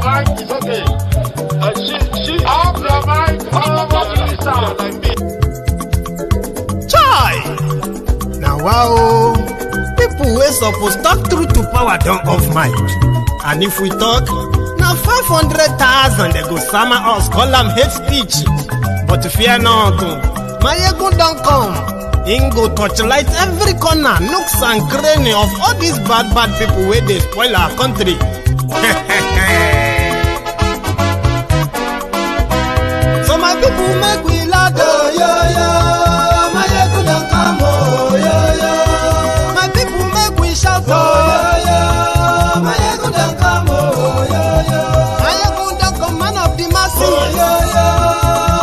your mind, it's okay. Off your mind, Chai! Now wow, people wey suppose talk through to power don't off mic. And if we talk, now 500,000 they go summer us, call them hate speech. But fear not, my ego don't come. Ingo touchlight every corner, nooks and cranny of all these bad people where they spoil our country. So my people make we loud, my ego don't come, my people make we shout, my ego don't come, my ego don't come, man of the masses,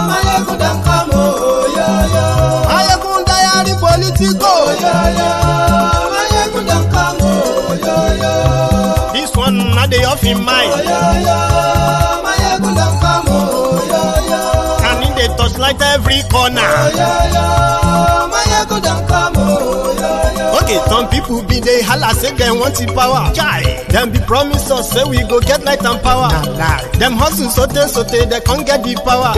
my ego don't come, my ego diary politico, my ego don't come, this one not the off in mind, my ego don't come, and in the touchlight every corner, my ego don't come. Okay, some people be they holla say they want the power. Chai, them be promise us say we go get light and power. Them hustle sote they can't get the power.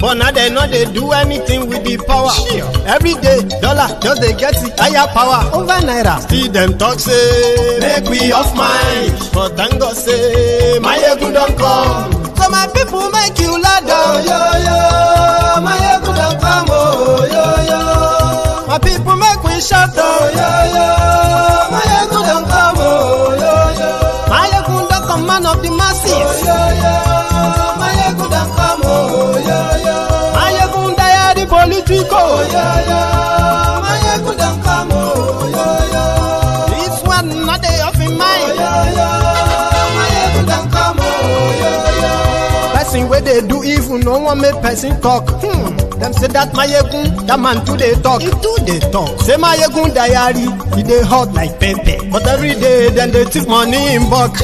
But now they know they do anything with the power. Every day, dollar just they get the higher power over naira. Still them talk say make we off mind. But thank God say my ego don't come. So my people make you ladder. My ego don't come. My people make we shout. My ego don't come. My ego don't come, man of the masses. My ego don't come. My ego diary politico. My ego don't come. This one not the off in mind. My ego don't come. Person where they do evil, no one make person talk. Them say that my yegun, that man too they talk. He too they talk. Say my yegun diary, he they hot like pepper. But every day then they take money in bulk.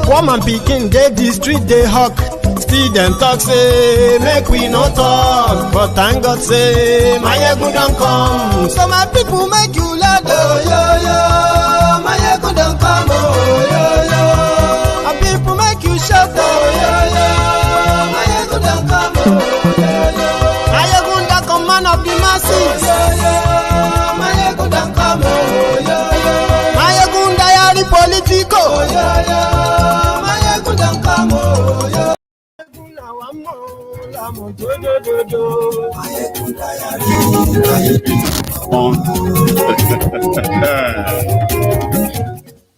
Woman picking, they the street they hawk. Still them talk say make we no talk. But thank God say my yegun don't come. So my people make you loud. My yegun don't come. My people make you shout. My yegun don't come. Man of the masses. My ego don't come. My ego diary politico. My ego don't come.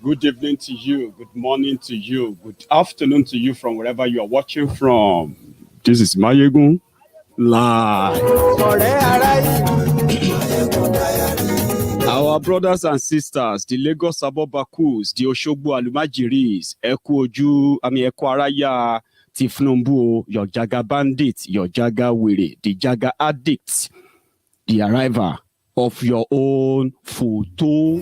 Good evening to you, good morning to you, good afternoon to you from wherever you are watching from. This is Mayegun Live. Our brothers and sisters, the Lagos Abobakus, the Oshogbo Alumajiris, Eko Araya, Thiefnubu, your Jaga bandits, your Jaga Wiri, the Jaga addicts, the arrival of your own photo.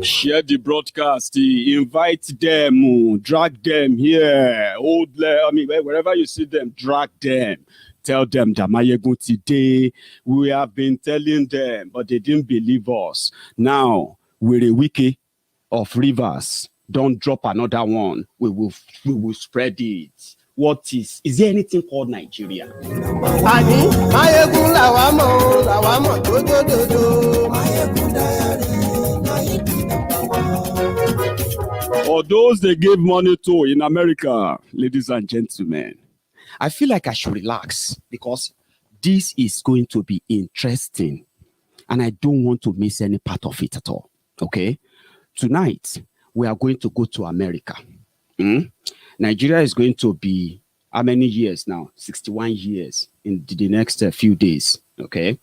Share the broadcast, invite them, drag them here, wherever you see them, drag them. Tell them that Mayegun today, we have been telling them, but they didn't believe us. Now, we're a wiki of rivers. Don't drop another one. We will spread it. What is there anything called Nigeria? Or those they gave money to in America, ladies and gentlemen. I feel like I should relax because this is going to be interesting and I don't want to miss any part of it at all. Okay? Tonight, we are going to go to America. Nigeria is going to be how many years now? 61 years in the next few days. Okay?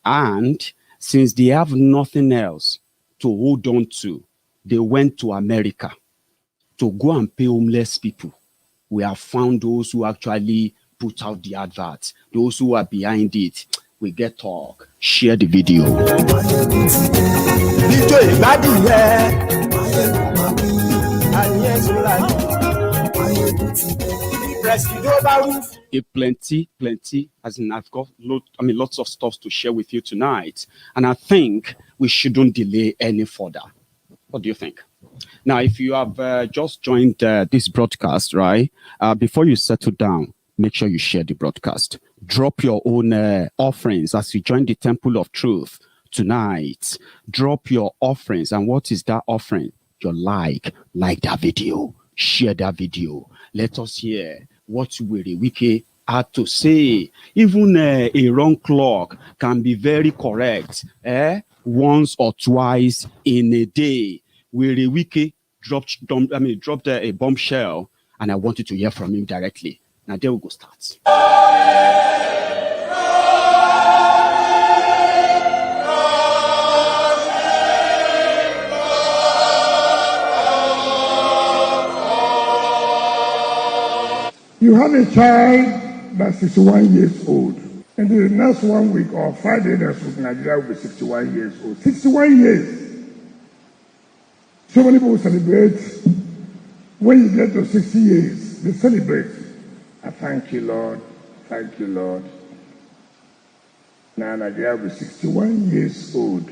And since they have nothing else to hold on to, they went to America to go and pay homeless people. We have found those who actually put out the adverts, those who are behind it. We get talk. Share the video. Plenty, as in I've got lots of stuff to share with you tonight, and I think we shouldn't delay any further. What do you think? Now, if you have just joined this broadcast, right, before you settle down, make sure you share the broadcast. Drop your own offerings as you join the Temple of Truth tonight. Drop your offerings. And what is that offering? Your like that video, share that video. Let us hear what Wike had to say. Even a wrong clock can be very correct once or twice in a day. Wike dropped a bombshell, and I wanted to hear from him directly. Now there we go start. You have a child that's 61 years old. And the next 1 week or Friday next week, Nigeria will be 61 years old. 61 years. So many people celebrate. When you get to 60 years, they celebrate. I thank you, Lord. Thank you, Lord. Now Nigeria will be 61 years old.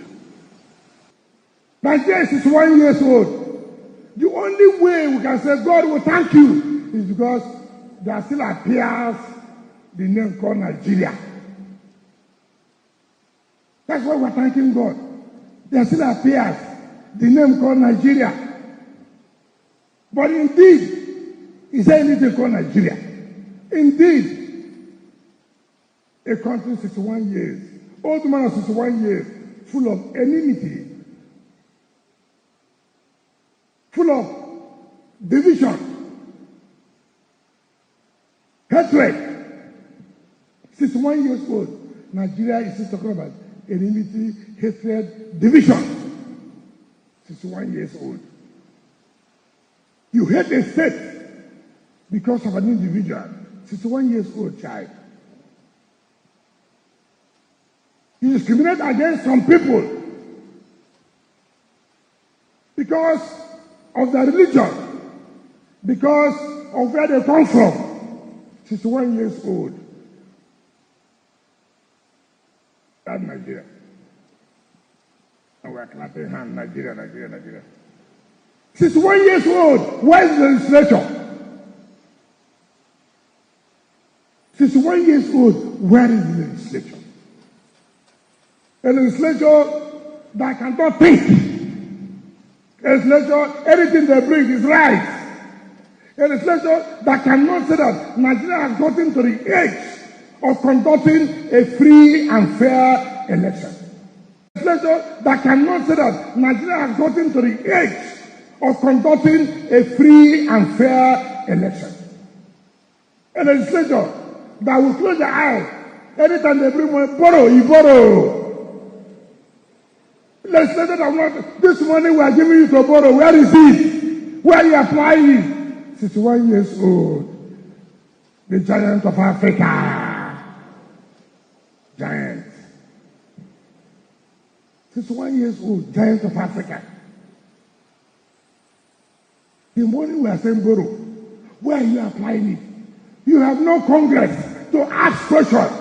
Nigeria is 61 years old. The only way we can say God will thank you is because there still appears the name called Nigeria. That's why we're thanking God. There still appears the name called Nigeria. But indeed, is there anything called Nigeria? Indeed, a country 61 years, old man of 61 years, full of enmity, full of division, hatred. 61 years old. Nigeria is still talking about enmity, hatred, division. 61 years old. You hate a state because of an individual. 61 years old child. You discriminate against some people because of their religion, because of where they come from. 61 years old. That's Nigeria. And we're clapping hands, Nigeria, Nigeria, Nigeria. 61 years old. Where is the legislature? 61 years old. Where is the legislature? A legislature that cannot think. A legislature, anything they bring is right. A legislature that cannot say that Nigeria has gotten to the age of conducting a free and fair election. A legislature that cannot say that Nigeria has gotten to the age of conducting a free and fair election. A legislature that will close their eyes anytime they bring money, borrow, you borrow. Legislature that will not, this money we are giving you to borrow, where is it? Where are you applying it? 61 years old. The giant of Africa. Giant. 61 years old, giant of Africa. The money we are saying borrow, where are you applying it? You have no Congress to ask questions.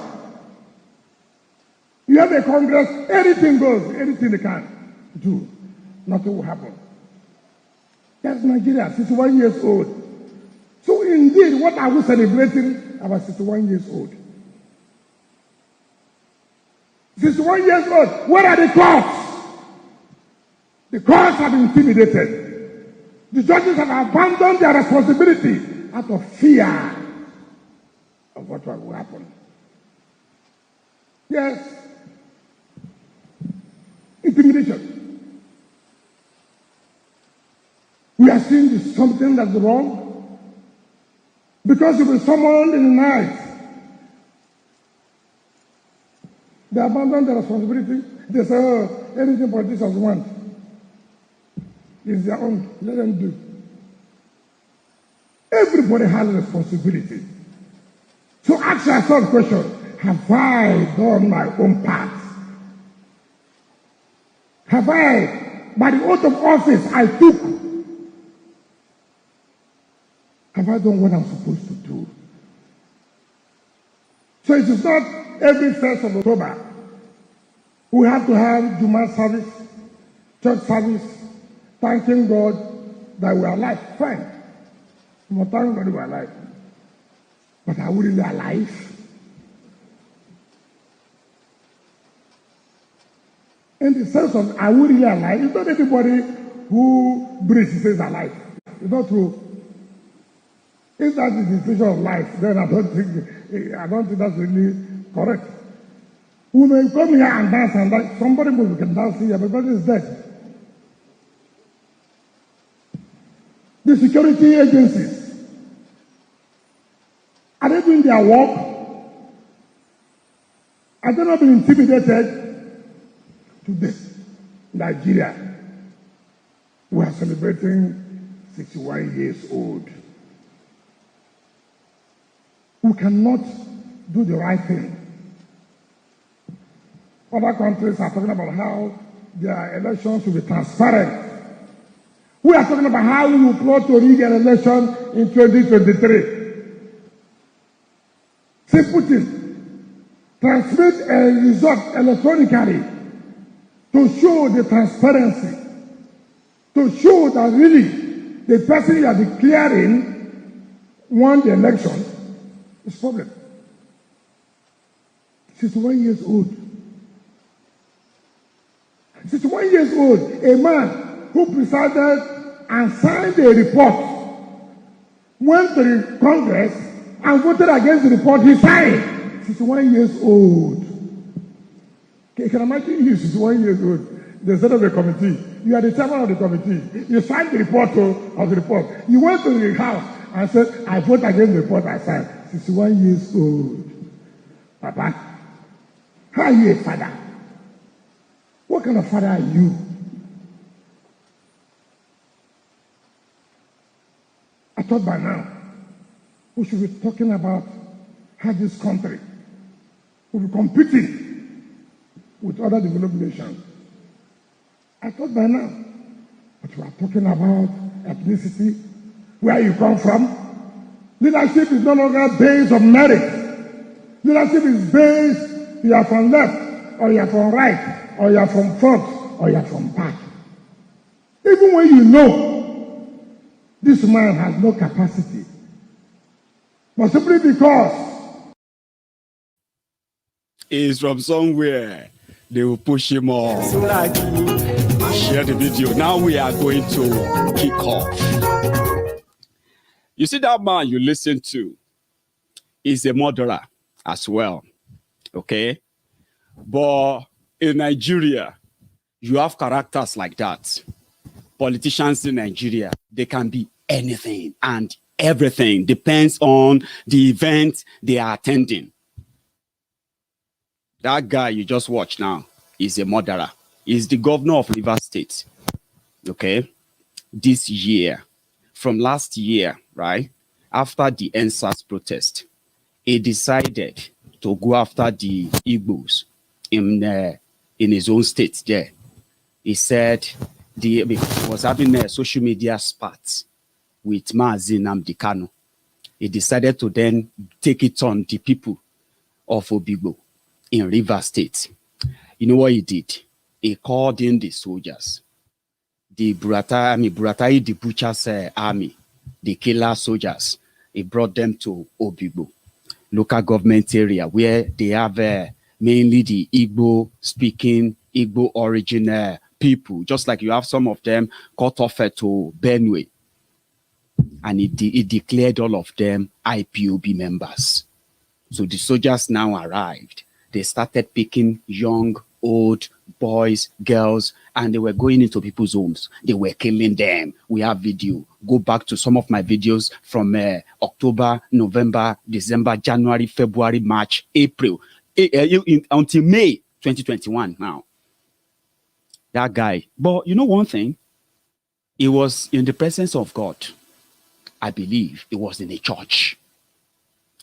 You have a Congress, anything goes, anything they can do. Nothing will happen. That's Nigeria, 61 years old. So indeed, what are we celebrating about 61 years old? 61 years old, where are the courts? The courts have been intimidated. The judges have abandoned their responsibility out of fear of what will happen. Yes, intimidation. We are seeing something that's wrong. Because you will summoned in the night. They abandon their responsibility. They say, oh, anything politicians want is their own. Let them do. Everybody has a responsibility. So ask yourself the question, have I done my own part? Have I, by the oath of office I took, have I done what I'm supposed to do? it is not every 1st of October we have to have Juma service, church service, thanking God that we are alive. Fine. We must thank God we are alive. But are we really alive? In the sense of, are we really alive? It's not everybody who breathes says alive. It's not true. If that is the definition of life, then I don't think that's really correct. We may come here and dance, and somebody can dance here, but everybody is dead. The security agencies, are they doing their work? Are they not being intimidated? Today, Nigeria, we are celebrating 61 years old. We cannot do the right thing. Other countries are talking about how their elections will be transparent. We are talking about how we will plot to rig an election in 2023. Simple thing. Transmit a result electronically to show the transparency, to show that really the person you are declaring won the election is problem. 61 years old. 61 years old, a man who presided and signed a report, went to the Congress and voted against the report he signed. 61 years old. You can imagine you, 61 years old. They set up a committee. You are the chairman of the committee. You signed the report of the report. You went to the house and said, I vote against the report I signed. 61 years old. Papa, how are you a father? What kind of father are you? I thought by now we should be talking about how this country will be competing with other developed nations. I thought by now, but we are talking about ethnicity, where you come from. Leadership is no longer based on merit. Leadership is based, you are from left, or you are from right, or you are from front, or you are from back. Even when you know this man has no capacity, but simply because he is from somewhere, they will push him off. Share the video. Now we are going to kick off. You see that man you listen to is a murderer as well. Okay? But in Nigeria, you have characters like that. Politicians in Nigeria, they can be anything and everything. Depends on the event they are attending. That guy you just watched now is a murderer. He's the governor of Rivers State. Okay? This year, from last year, right? After the NSAS protest, he decided to go after the Igbos in his own state there. He said he was having a social media spat with Mazi Nnamdi Kanu. He decided to then take it on the people of Obigbo in Rivers State. You know what he did? He called in the soldiers, the Buratai, the butchers army, the killer soldiers. He brought them to Obigbo, local government area where they have mainly the Igbo-speaking, Igbo origin people, just like you have some of them cut off to Benue. And he declared all of them IPOB members. So the soldiers now arrived. They started picking young, old, boys, girls, and they were going into people's homes. They were killing them. We have video. Go back to some of my videos from October, November, December, January, February, March, April, until May 2021 now. That guy. But you know one thing? It was in the presence of God. I believe it was in a church.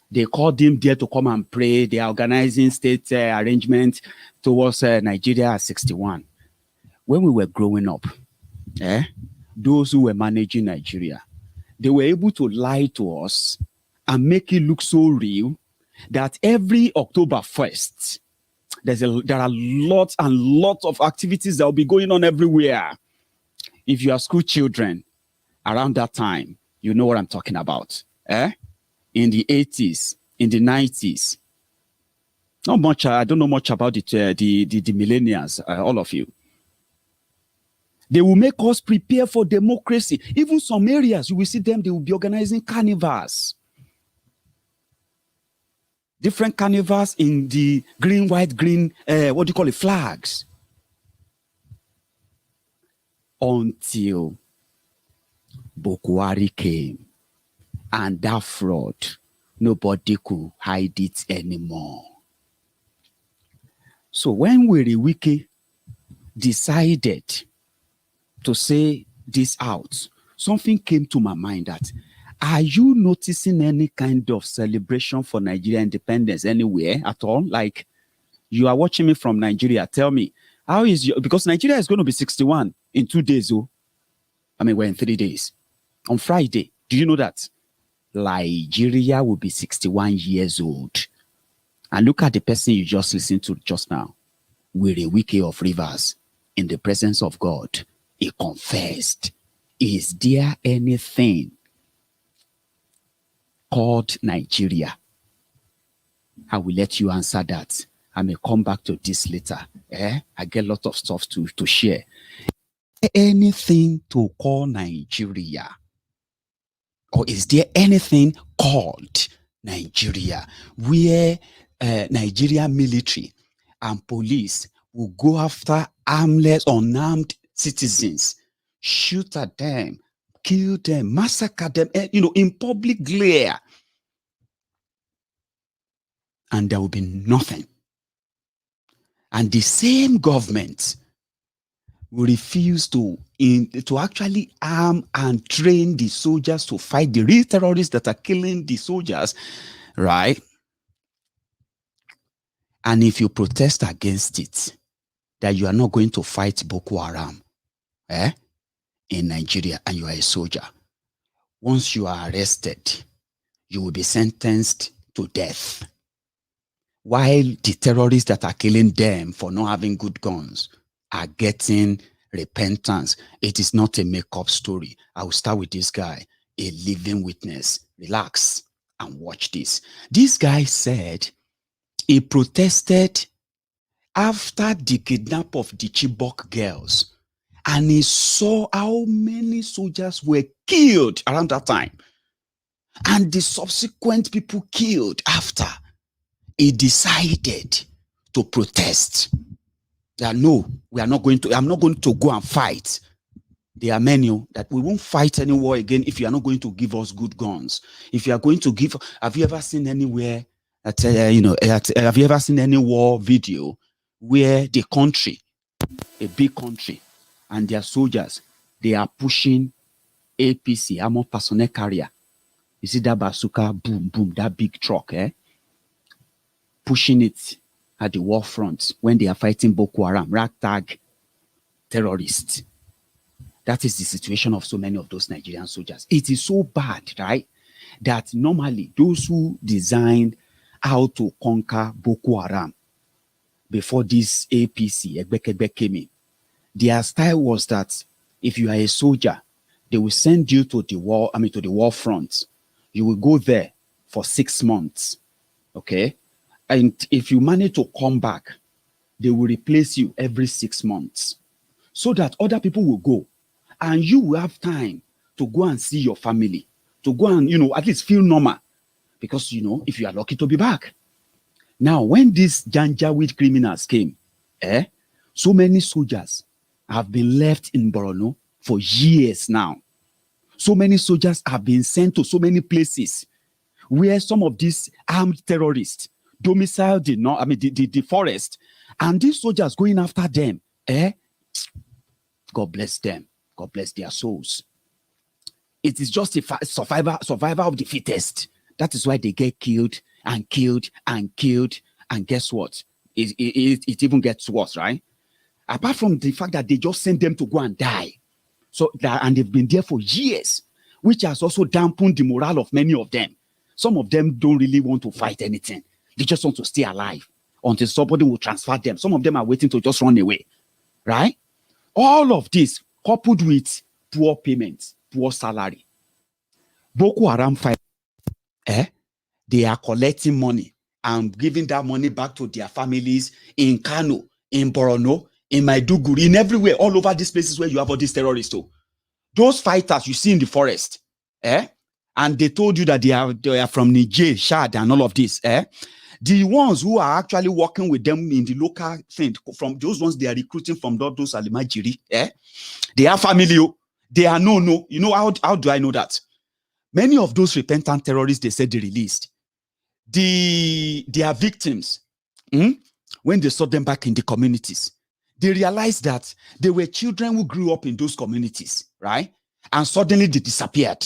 They called him there to come and pray. They are organizing state arrangement towards Nigeria at 61. When we were growing up, those who were managing Nigeria, they were able to lie to us and make it look so real that every October 1st, there are lots and lots of activities that will be going on everywhere. If you are school children, around that time, you know what I'm talking about. In the 80s, in the 90s. Not much, I don't know much about the millennials, all of you. They will make us prepare for democracy. Even some areas, you will see them, they will be organizing carnivals. Different carnivals in the green, white, green, flags. Until Boko Haram came. And that fraud, nobody could hide it anymore. So when Wike decided to say this out, something came to my mind that, are you noticing any kind of celebration for Nigeria independence anywhere at all? Like, you are watching me from Nigeria. Tell me, how is because Nigeria is going to be 61 in 2 days. Oh, I mean, we're in 3 days. On Friday, do you know that? Liejiriya will be 61 years old. And look at the person you just listened to just now. With a Wike of Rivers, in the presence of God, he confessed. Is there anything called Nigeria? I will let you answer that. I may come back to this later. I get a lot of stuff to share. Anything to call Nigeria? Or is there anything called Nigeria where Nigeria military and police will go after armless, unarmed citizens, shoot at them, kill them, massacre them, in public glare, and there will be nothing? And the same government will refuse to actually arm and train the soldiers to fight the real terrorists that are killing the soldiers, right? And if you protest against it, that you are not going to fight Boko Haram in Nigeria, and you are a soldier, once you are arrested, you will be sentenced to death. While the terrorists that are killing them for not having good guns are getting repentance. It is not a make-up story. I will start with this guy, a living witness. Relax and watch this. This guy said he protested after the kidnap of the Chibok girls, and he saw how many soldiers were killed around that time, and the subsequent people killed after. He decided to protest. That no, we are not going to, I'm not going to go and fight. There are many that we won't fight any war again if you are not going to give us good guns. If you are going to give, have you ever seen anywhere that, have you ever seen any war video where the country, a big country, and their soldiers, they are pushing APC, armored personnel carrier? You see that bazooka, boom, boom, that big truck, pushing it at the war front when they are fighting Boko Haram, ragtag terrorists. That is the situation of so many of those Nigerian soldiers. It is so bad, right, that normally those who designed how to conquer Boko Haram before this APC, Egbekegbe, came in, their style was that if you are a soldier, they will send you to the war, to the war front. You will go there for 6 months, okay? And if you manage to come back, they will replace you every 6 months so that other people will go and you will have time to go and see your family, to go and, at least feel normal because, if you are lucky to be back. Now, when these Janjaweed criminals came, so many soldiers have been left in Borno for years now. So many soldiers have been sent to so many places where some of these armed terrorists domicile the forest, and these soldiers going after them. God bless them. God bless their souls. It is just a survivor of the fittest. That is why they get killed and killed and killed. And guess what? It even gets worse, right? Apart from the fact that they just send them to go and die. And they've been there for years, which has also dampened the morale of many of them. Some of them don't really want to fight anything. They just want to stay alive until somebody will transfer them. Some of them are waiting to just run away, right? All of this coupled with poor payments, poor salary. Boko Haram fight, they are collecting money and giving that money back to their families in Kano, in Borno, in Maiduguri, in everywhere, all over these places where you have all these terrorists. So those fighters you see in the forest, and they told you that they are from Niger, Chad, and all of this, the ones who are actually working with them in the local thing, from those ones they are recruiting from those Liejiriya, they are family. They are no. You know, how do I know that? Many of those repentant terrorists, they said they released, they are victims. When they saw them back in the communities, they realized that they were children who grew up in those communities, right? And suddenly they disappeared.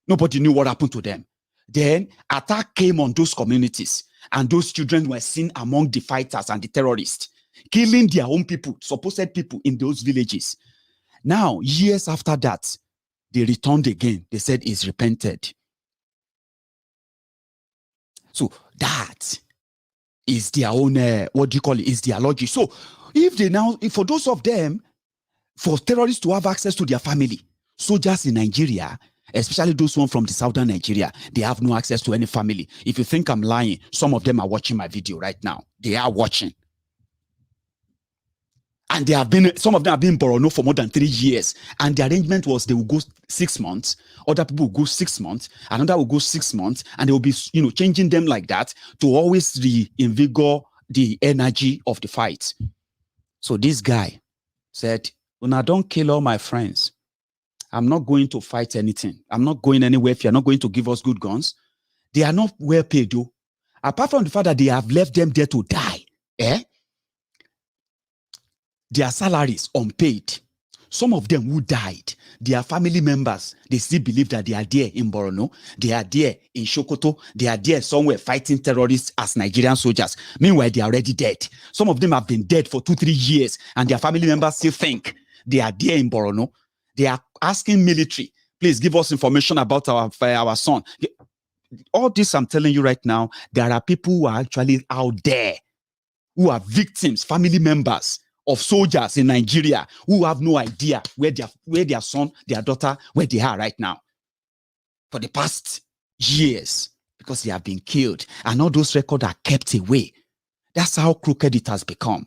Nobody knew what happened to them. Then attack came on those communities, and those children were seen among the fighters and the terrorists, killing their own people, supposed people in those villages. Now, years after that, they returned again. They said it's repented. So that is their own, is their logic. So if for those of them, for terrorists to have access to their family, soldiers in Nigeria, especially those one from the southern Nigeria, they have no access to any family. If you think I'm lying, some of them are watching my video right now. They are watching. And some of them have been in Borno for more than 3 years. And the arrangement was they will go 6 months, other people will go 6 months, another will go 6 months, and they will be, changing them like that to always reinvigorate the energy of the fight. So this guy said, when I don't kill all my friends, I'm not going to fight anything. I'm not going anywhere if you're not going to give us good guns. They are not well paid, though. Apart from the fact that they have left them there to die, their salaries unpaid. Some of them who died, their family members, they still believe that they are there in Borno, they are there in Sokoto, they are there somewhere fighting terrorists as Nigerian soldiers. Meanwhile, they are already dead. Some of them have been dead for 2-3 years, and their family members still think they are there in Borno. They are asking military, please give us information about our son. All this I'm telling you right now, there are people who are actually out there who are victims, family members of soldiers in Nigeria who have no idea where their son, their daughter, where they are right now for the past years, because they have been killed, and all those records are kept away. That's how crooked it has become.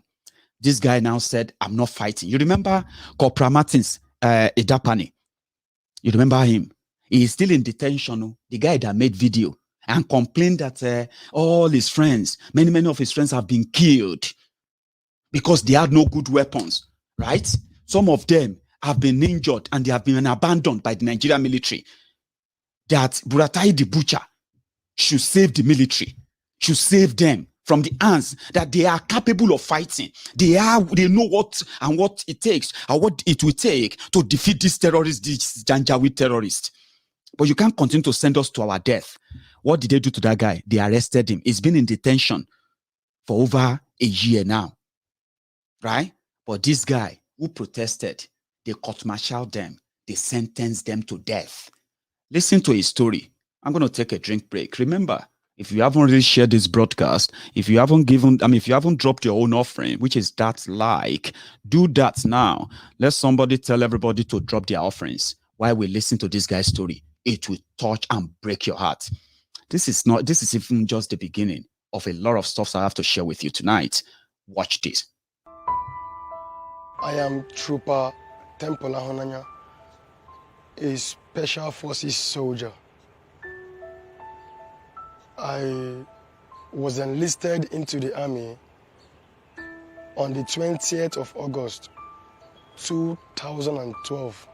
This guy now said, I'm not fighting. You remember Corporal Martins Edapani? You remember him? He is still in detention. The guy that made video and complained that all his friends, many of his friends have been killed because they had no good weapons, right? Some of them have been injured and they have been abandoned by the Nigerian military. That Buratai the butcher should save the military, should save them from the hands that they are capable of fighting. They know what it takes and what it will take to defeat these terrorists, these Janjaweed terrorists. But you can't continue to send us to our death. What did they do to that guy? They arrested him. He's been in detention for over a year now. Right? But this guy who protested, they court-martialed them. They sentenced them to death. Listen to his story. I'm going to take a drink break. Remember, if you haven't really shared this broadcast, if you haven't dropped your own offering, which is that like, do that now. Let somebody tell everybody to drop their offerings while we listen to this guy's story. It will touch and break your heart. This is even just the beginning of a lot of stuff I have to share with you tonight. Watch this. I am Trooper Tempola Honanya, a Special Forces soldier. I was enlisted into the army on the 20th of August, 2012.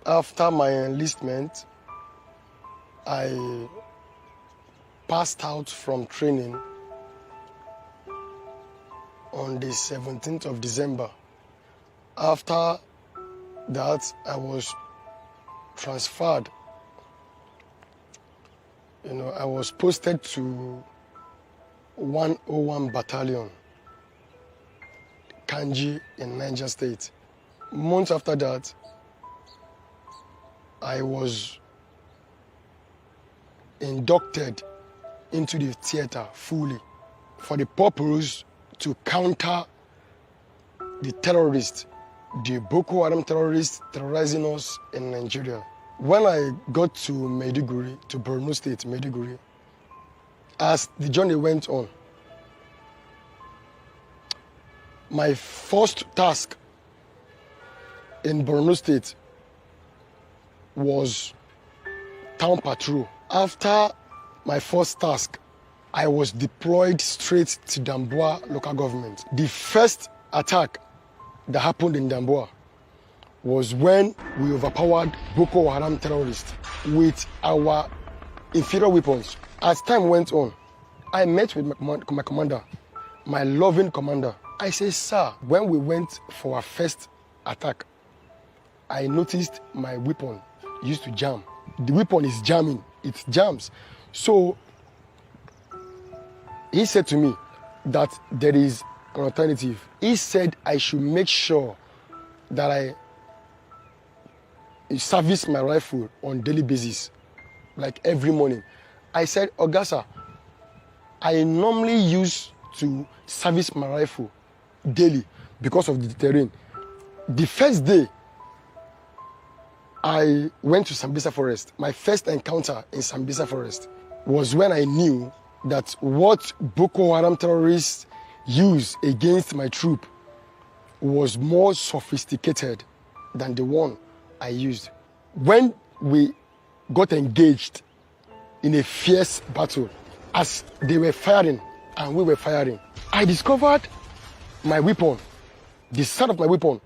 After my enlistment, I passed out from training on the 17th of December. After that, I was transferred. I was posted to 101 Battalion, Kanji in Niger State. Months after that, I was inducted into the theater fully for the purpose to counter the terrorists, the Boko Haram terrorists terrorizing us in Nigeria. When I got to Maiduguri, to Borno State, Maiduguri, as the journey went on, my first task in Borno State was town patrol. After my first task, I was deployed straight to Damboa local government. The first attack that happened in Damboa was when we overpowered Boko Haram terrorists with our inferior weapons. As time went on, I met with my commander, my loving commander. I said, sir, when we went for our first attack, I noticed my weapon used to jam. The weapon is jamming, it jams. So he said to me that there is an alternative. He said I should make sure that I service my rifle on daily basis, like every morning. I said, Ogasa, I normally used to service my rifle daily because of the terrain. The first day I went to Sambisa Forest, my first encounter in Sambisa Forest was when I knew that what Boko Haram terrorists use against my troop was more sophisticated than the one I used. When we got engaged in a fierce battle, as they were firing and we were firing, I discovered my weapon, the sound of my weapon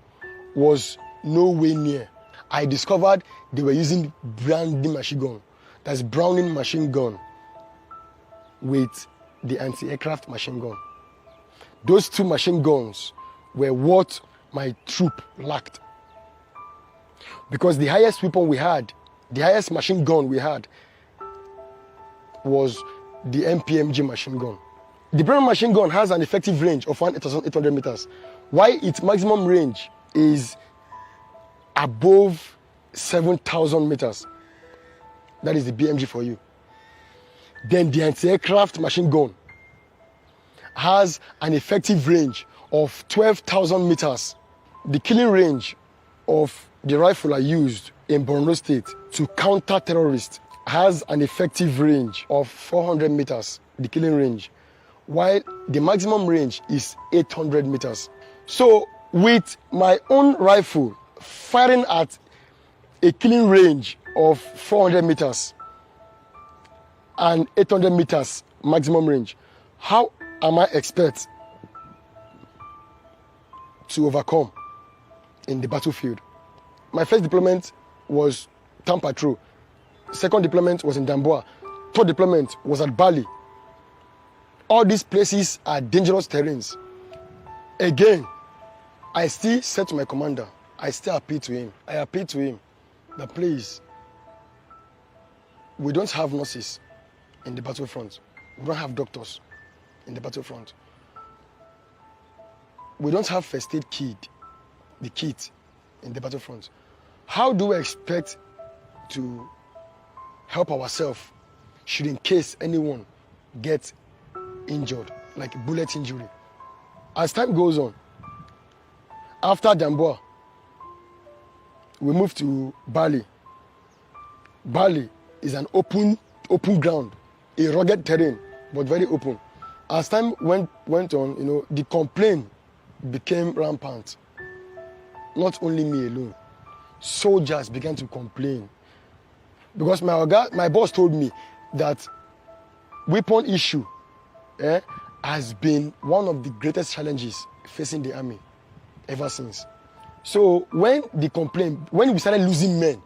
was nowhere near. I discovered they were using Browning machine gun. That's Browning machine gun with the anti-aircraft machine gun. Those two machine guns were what my troop lacked. Because the highest weapon we had, the highest machine gun we had, was the MPMG machine gun. The Browning machine gun has an effective range of 1,800 meters, while its maximum range is above 7,000 meters. That is the BMG for you. Then the anti-aircraft machine gun has an effective range of 12,000 meters. The killing range of the rifle I used in Borno State to counter terrorists has an effective range of 400 meters, the killing range, while the maximum range is 800 meters. So with my own rifle firing at a killing range of 400 meters and 800 meters maximum range, how am I expect to overcome in the battlefield? My first deployment was town patrol. Second deployment was in Damboa. Third deployment was at Bali. All these places are dangerous terrains. Again, I still said to my commander, I still appeal to him. I appeal to him that please, we don't have nurses in the battlefront. We don't have doctors in the battlefront. We don't have first aid kit, the kit in the battlefront. How do we expect to help ourselves should in case anyone gets injured, like bullet injury? As time goes on, after Damboa, we moved to Bali. Bali is an open ground, a rugged terrain, but very open. As time went on, the complaint became rampant. Not only me alone. Soldiers began to complain. Because my boss told me that weapon issue has been one of the greatest challenges facing the army ever since. So when we started losing men,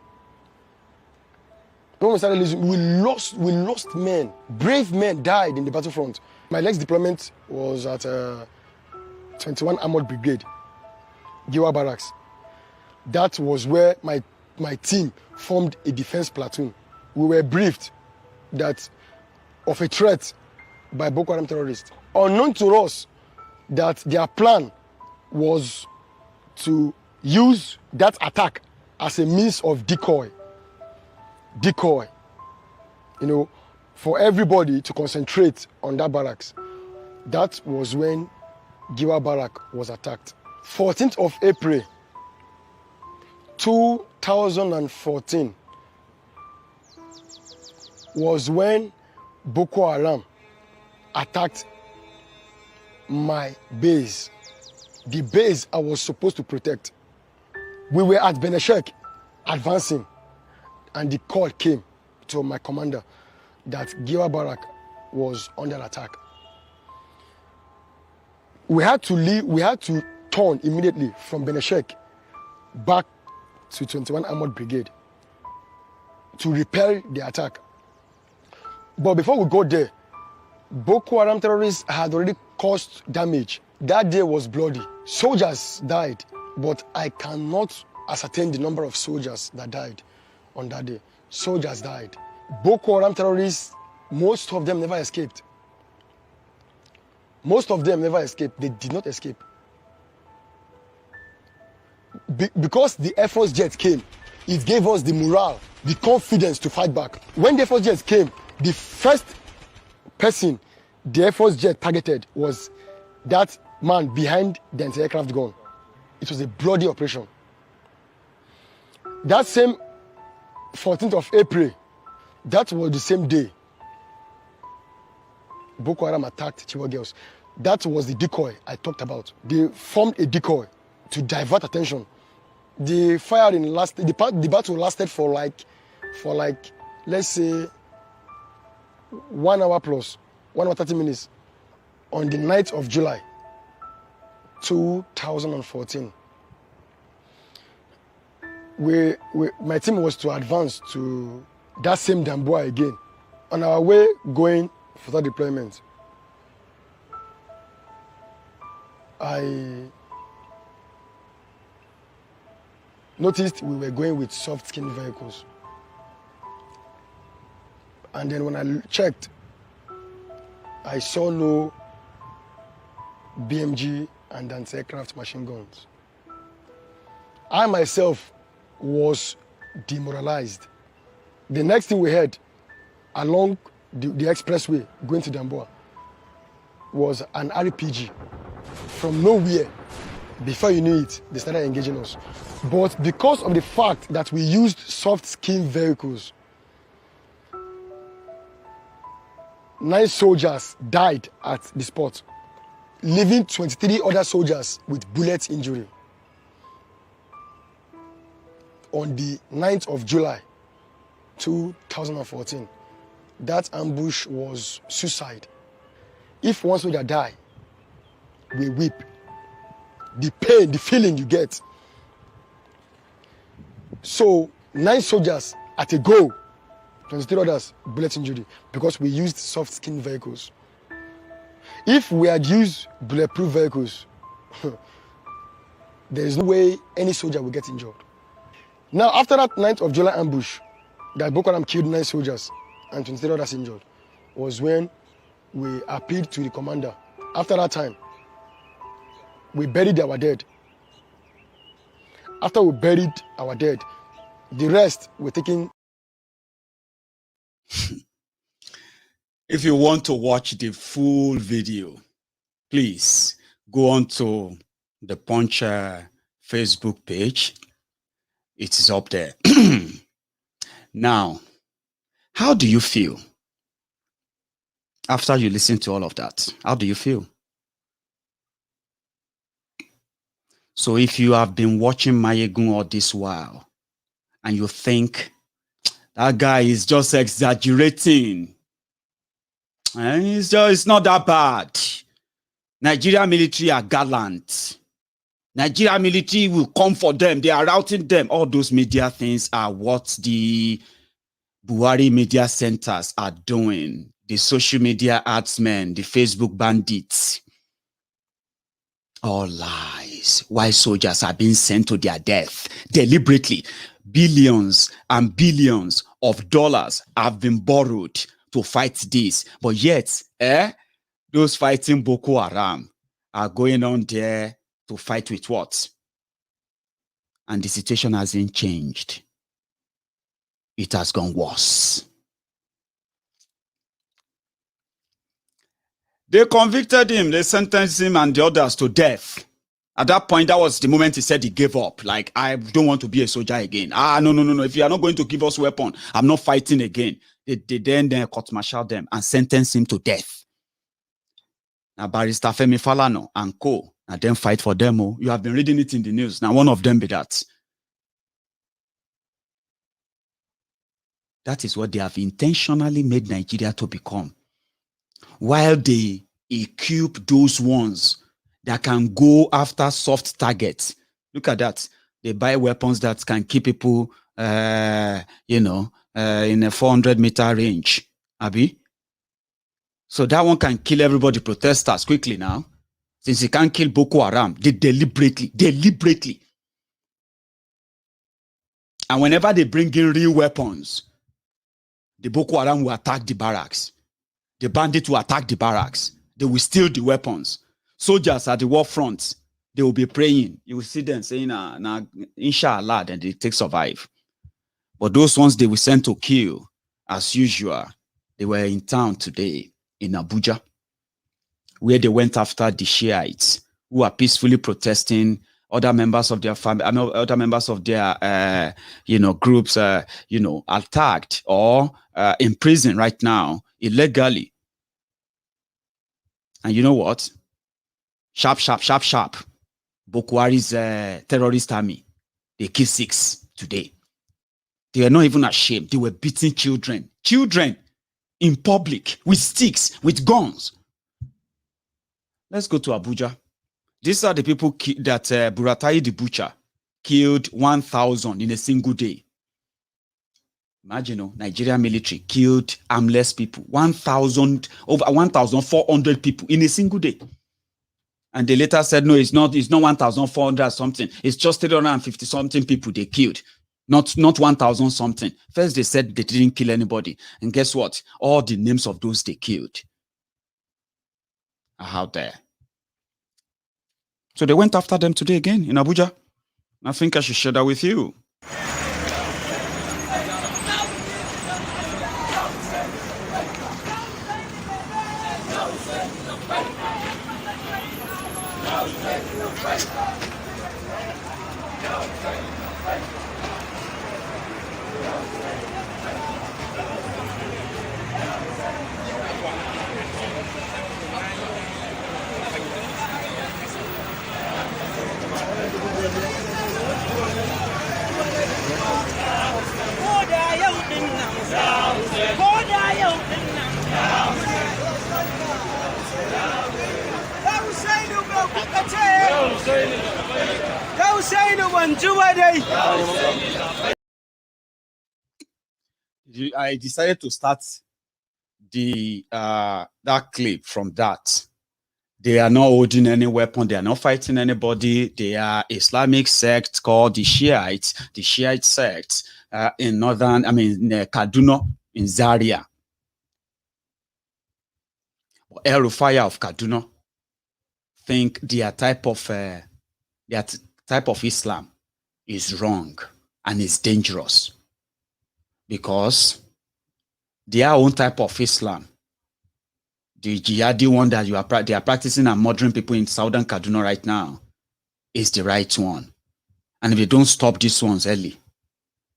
we lost men. Brave men died in the battlefront. My next deployment was at 21 Armored Brigade, Giwa Barracks. That was where my team formed a defense platoon. We were briefed that of a threat by Boko Haram terrorists. Unknown to us that their plan was to use that attack as a means of decoy. for everybody to concentrate on that barracks. That was when Giwa Barrack was attacked. 14th of April 2014 was when Boko Haram attacked my base, the base I was supposed to protect. We were at Beneshek advancing, and the call came to my commander that Giwa Barrack was under attack. We had to leave, we had to turn immediately from Beneshek back to 21 Armored Brigade to repel the attack. But before we got there, Boko Haram terrorists had already caused damage. That day was bloody. Soldiers died, but I cannot ascertain the number of soldiers that died on that day. Soldiers died. Boko Haram terrorists, most of them never escaped. Most of them never escaped. They did not escape. Because the Air Force jet came, it gave us the morale, the confidence to fight back. When the Air Force jets came, the first person the Air Force jet targeted was that man behind the anti-aircraft gun. It was a bloody operation. That same 14th of April, that was the same day Boko Haram attacked Chibok girls. That was the decoy I talked about. They formed a decoy to divert attention. The firing lasted, the battle lasted for like, let's say, 1 hour plus, 1 hour 30 minutes, on the 9th of July, 2014. My team was to advance to that same Damboa again. On our way going for that deployment, I noticed we were going with soft skin vehicles. And then when I checked, I saw no BMG and anti-aircraft machine guns. I myself was demoralized. The next thing we heard along the expressway going to Damboa was an RPG from nowhere. Before you knew it, they started engaging us. But because of the fact that we used soft skin vehicles, 9 soldiers died at the spot, leaving 23 other soldiers with bullet injury. On the 9th of July, 2014, that ambush was suicide. If one soldier die, we weep. The pain, the feeling you get. So 9 soldiers at a go, 23 others bullet injury, because we used soft skin vehicles. If we had used bulletproof vehicles, there is no way any soldier will get injured. Now, after that 9th of July ambush, that Boko Haram killed 9 soldiers and 23 others injured, was when we appealed to the commander. After that time, we buried our dead. After we buried our dead, the rest were taken. If you want to watch the full video, please go on to the Punch Facebook page. It is up there. Now, how do you feel after you listen to all of that? How do you feel? So if you have been watching Mayegun all this while and you think that guy is just exaggerating, and it's not that bad. Nigeria military are gallant. Nigeria military will come for them. They are routing them. All those media things are what the Buhari media centers are doing. The social media adsmen, the Facebook bandits. All lies. Why soldiers are being sent to their death deliberately. Billions and billions of dollars have been borrowed to fight this. But yet, those fighting Boko Haram are going on there to fight with what? And the situation hasn't changed. It has gone worse. They convicted him. They sentenced him and the others to death. At that point, that was the moment he said he gave up. Like, I don't want to be a soldier again. No. If you are not going to give us weapon, I'm not fighting again. They then court-martialed them and sentenced him to death. Now, Barrister Femi Falana and co. And then fight for them. You have been reading it in the news. Now, one of them be that. That is what they have intentionally made Nigeria to become. While they equip those ones that can go after soft targets. Look at that. They buy weapons that can keep people, in a 400-meter range. Abi? So that one can kill everybody, protesters, quickly now. Since he can't kill Boko Haram, they deliberately. And whenever they bring in real weapons, the Boko Haram will attack the barracks. The bandits will attack the barracks. They will steal the weapons. Soldiers at the war front, they will be praying. You will see them saying, inshallah, then they take survive. But those ones they will send to kill, as usual, they were in town today in Abuja, where they went after the Shiites who are peacefully protesting. Other members of their family, other members of their, groups, attacked or in prison right now illegally. And you know what? Sharp. Boko Haram's terrorist army, they killed 6 today. They were not even ashamed. They were beating children in public with sticks, with guns. Let's go to Abuja. These are the people that Buratai the butcher killed 1,000 in a single day. Imagine, Nigerian military killed armless people, over 1,400 people in a single day. And they later said, no, it's not 1,400 something. It's just 350 something people they killed. Not 1,000 something. First, they said they didn't kill anybody. And guess what? All the names of those they killed are out there. So they went after them today again in Abuja. I think I should share that with you. I decided to start the that clip from that. They are not holding any weapon. They are not fighting anybody. They are Islamic sect called the Shiites. The Shiite sect in Kaduna, in Zaria. El Rufaya of Kaduna think their type of Islam is wrong and is dangerous because their own type of Islam, the jihadi one that they are practicing and murdering people in southern Kaduna right now, is the right one. And if they don't stop these ones early,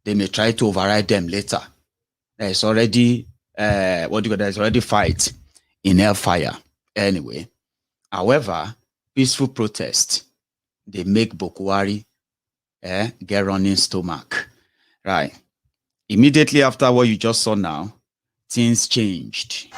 they may try to override them later. There's already there's already fight in hellfire anyway. However, peaceful protest, they make Boko Haram get running stomach. Right. Immediately after what you just saw now, things changed.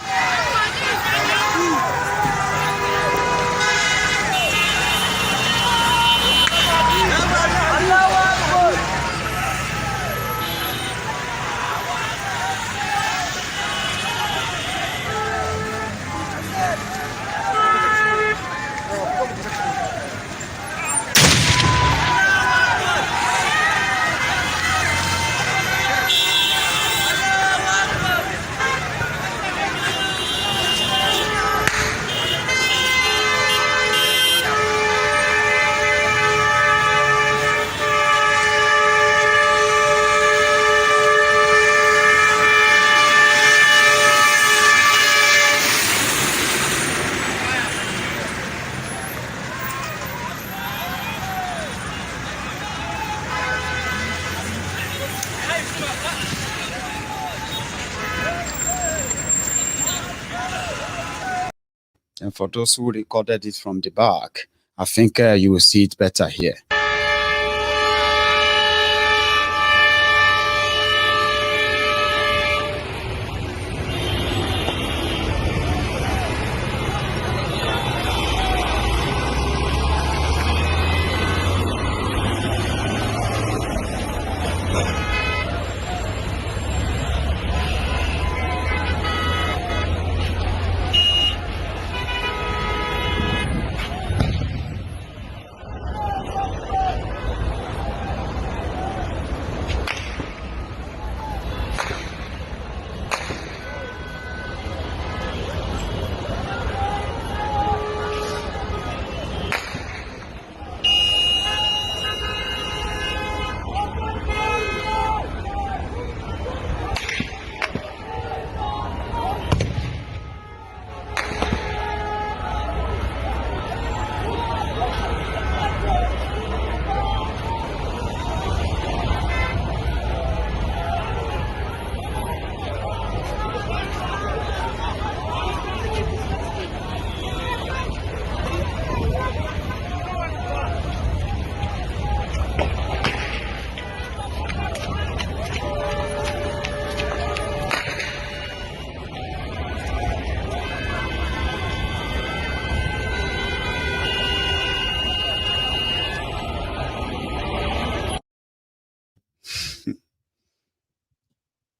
And for those who recorded it from the back, I think you will see it better here.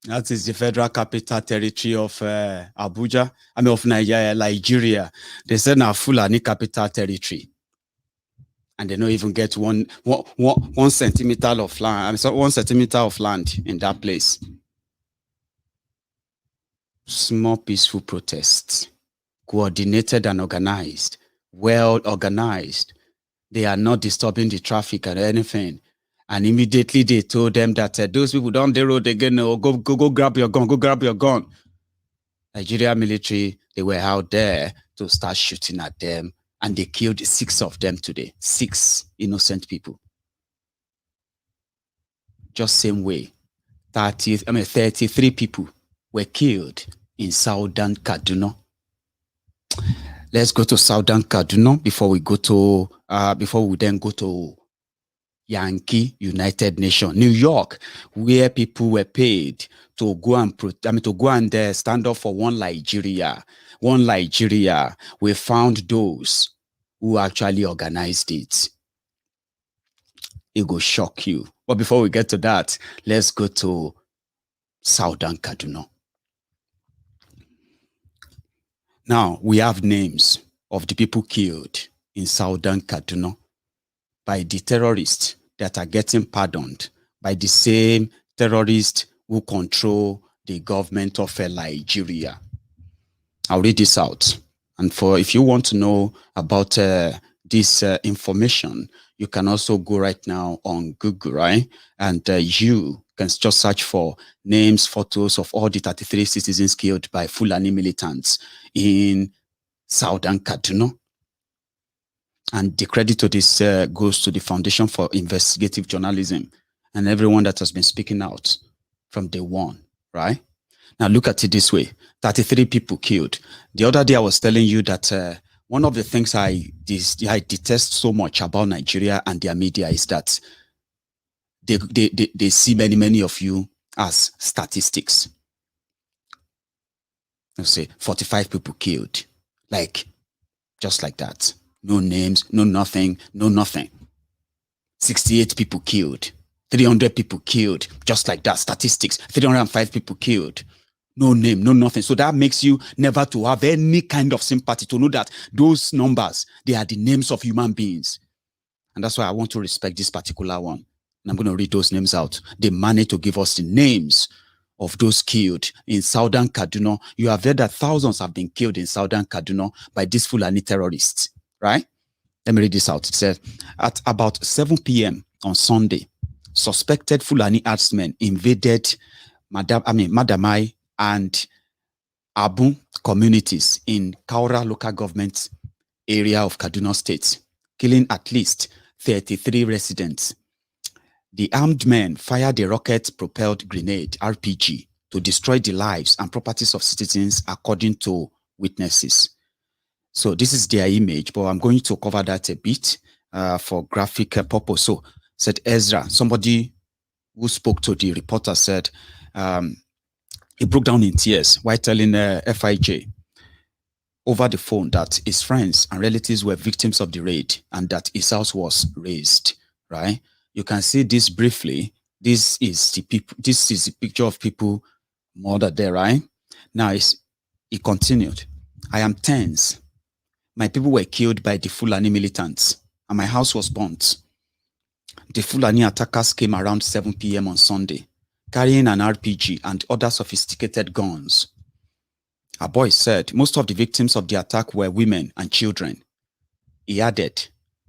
That is the Federal Capital Territory of Abuja. I mean, of Liejiriya. They said now Fulani Capital Territory. And they don't even get one centimeter of land. I mean, so 1 centimeter of land in that place. Small peaceful protests, coordinated and organized, well organized. They are not disturbing the traffic or anything. And immediately they told them that those people down the road again, oh, go grab your gun, go grab your gun. Nigeria military, they were out there to start shooting at them, and they killed 6 of them today. 6 innocent people. Just same way, 33 people were killed in southern Kaduna. Let's go to southern Kaduna before we then go to Yankee United Nations, New York, where people were paid to go and stand up for one Liejiriya. One Liejiriya. We found those who actually organized it. It will shock you. But before we get to that, let's go to southern Kaduna. Now, we have names of the people killed in southern Kaduna by the terrorists that are getting pardoned by the same terrorists who control the government of Liejiriya. I'll read this out. And if you want to know about this information, you can also go right now on Google, right? And you can just search for names, photos of all the 33 citizens killed by Fulani militants in southern Kaduna. And the credit to this goes to the Foundation for Investigative Journalism and everyone that has been speaking out from day one, right? Now look at it this way, 33 people killed. The other day I was telling you that one of the things I detest so much about Nigeria and their media is that they see many of you as statistics. Let's say 45 people killed, just like that. No names, no nothing, no nothing. 68 people killed, 300 people killed, just like that. Statistics, 305 people killed. No name, no nothing. So that makes you never to have any kind of sympathy to know that those numbers, they are the names of human beings. And that's why I want to respect this particular one. And I'm going to read those names out. They managed to give us the names of those killed in southern Kaduna. You have heard that thousands have been killed in southern Kaduna by these Fulani terrorists, right? Let me read this out. It says, at about 7 p.m. on Sunday, suspected Fulani herdsmen invaded Madamai and Abu communities in Kaura local government area of Kaduna State, killing at least 33 residents. The armed men fired a rocket-propelled grenade, RPG, to destroy the lives and properties of citizens, according to witnesses. So this is their image, but I'm going to cover that a bit for graphic purpose. So said Ezra, somebody who spoke to the reporter said he broke down in tears while telling FIJ over the phone that his friends and relatives were victims of the raid and that his house was razed, right? You can see this briefly. This is the people. This is the picture of people murdered there, right? Now he continued. I am tense. My people were killed by the Fulani militants and my house was burnt. The Fulani attackers came around 7 p.m. on Sunday, carrying an RPG and other sophisticated guns. Our boy said most of the victims of the attack were women and children. He added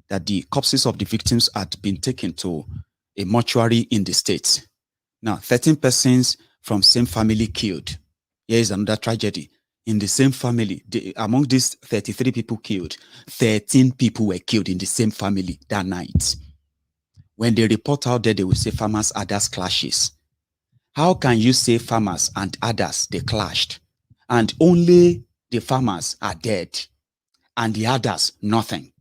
that the corpses of the victims had been taken to a mortuary in the state. Now, 13 persons from same family killed. Here is another tragedy. In the same family, among these 33 people killed, 13 people were killed in the same family that night. When they report out there, they will say farmers, others clashes. How can you say farmers and others, they clashed? And only the farmers are dead and the others, nothing.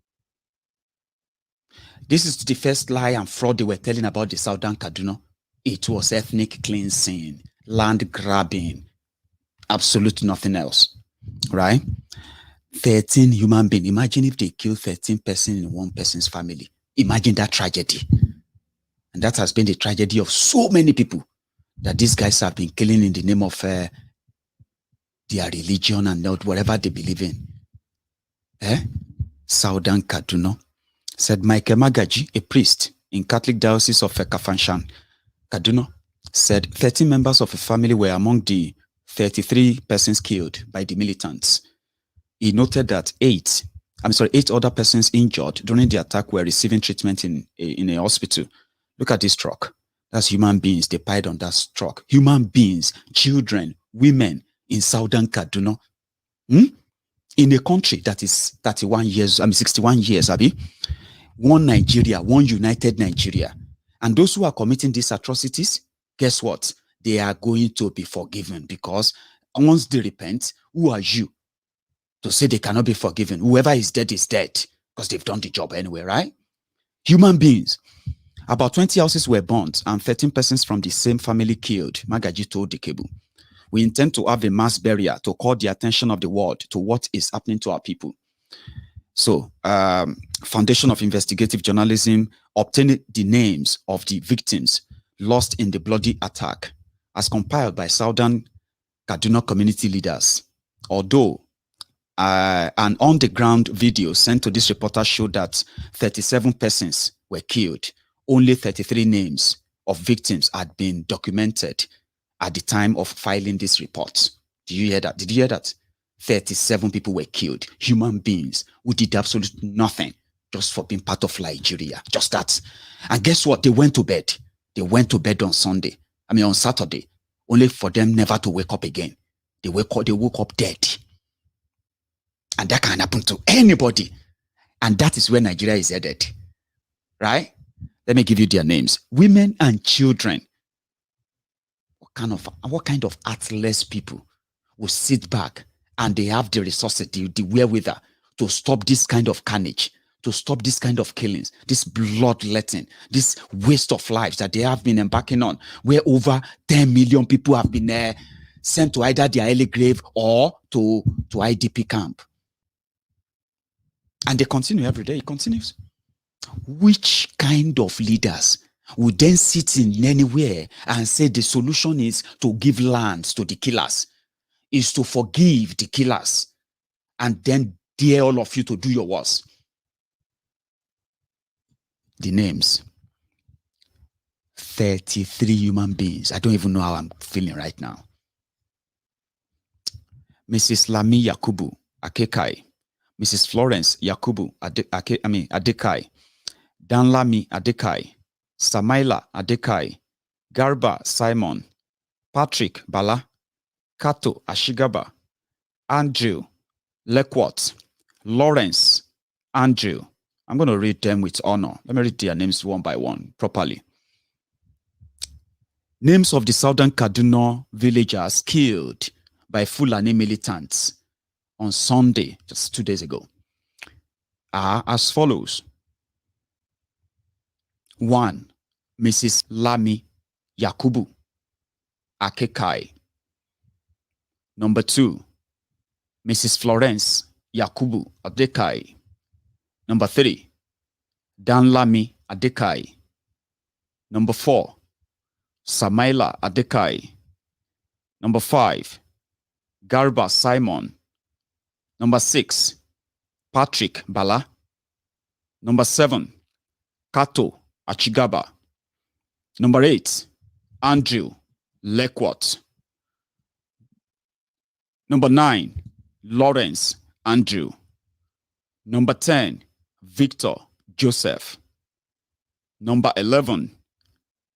This is the first lie and fraud they were telling about the Southern Kaduna. It was ethnic cleansing, land grabbing, absolute nothing else, right? 13 human beings. Imagine if they kill 13 persons in one person's family. Imagine that tragedy. And that has been the tragedy of so many people that these guys have been killing in the name of their religion and not whatever they believe in. Southern Kaduna. Said Michael Magaji, a priest in Catholic Diocese of Kafanshan, Kaduna, said 13 members of a family were among the 33 persons killed by the militants. He noted that 8 other persons injured during the attack were receiving treatment in a hospital. Look at this truck. That's human beings. They piled on that truck. Human beings, children, women in Southern Kaduna. In a country that is 61 years, Abi. One Nigeria, one united Nigeria. And those who are committing these atrocities, guess what? They are going to be forgiven because once they repent, who are you to say they cannot be forgiven? Whoever is dead because they've done the job anyway, right? Human beings. About 20 houses were burnt and 13 persons from the same family killed, Magaji told the Cable. We intend to have a mass burial to call the attention of the world to what is happening to our people. So, Foundation of Investigative Journalism obtained the names of the victims lost in the bloody attack as compiled by Southern Kaduna community leaders. Although an on-the-ground video sent to this reporter showed that 37 persons were killed, only 33 names of victims had been documented at the time of filing this report. Did you hear that? Did you hear that? 37 people were killed, human beings who did absolutely nothing just for being part of Liejiriya. Just that. And guess what? They went to bed. They went to bed on Saturday, only for them never to wake up again. They woke up dead. And that can happen to anybody. And that is where Nigeria is headed. Right? Let me give you their names. Women and children. What kind of heartless people will sit back and they have the resources, the wherewithal to stop this kind of carnage, to stop this kind of killings, this bloodletting, this waste of lives that they have been embarking on, where over 10 million people have been sent to either their early grave or to IDP camp. And they continue every day. It continues. Which kind of leaders would then sit in anywhere and say the solution is to give lands to the killers, is to forgive the killers, and then dare all of you to do your worst? The names. 33 human beings. I don't even know how I'm feeling right now. Mrs. Lami Yakubu Akekai, Mrs. Florence Yakubu Adekai, Danlami Adekai, Samaila Adekai, Garba Simon, Patrick Bala, Kato Ashigaba, Andrew Lekwot, Lawrence Andrew. I'm going to read them with honor. Let me read their names one by one properly. Names of the Southern Kaduna villagers killed by Fulani militants on Sunday, just 2 days ago, are as follows. 1. Mrs. Lami Yakubu Akekai. Number 2. Mrs. Florence Yakubu Adekai. Number 3. Dan Lami Adekai. Number 4. Samaila Adekai. Number 5. Garba Simon. Number 6. Patrick Bala. Number 7. Kato Achigaba. Number 8. Andrew Lekwat. Number 9. Lawrence Andrew. Number 10. Victor Joseph. Number 11.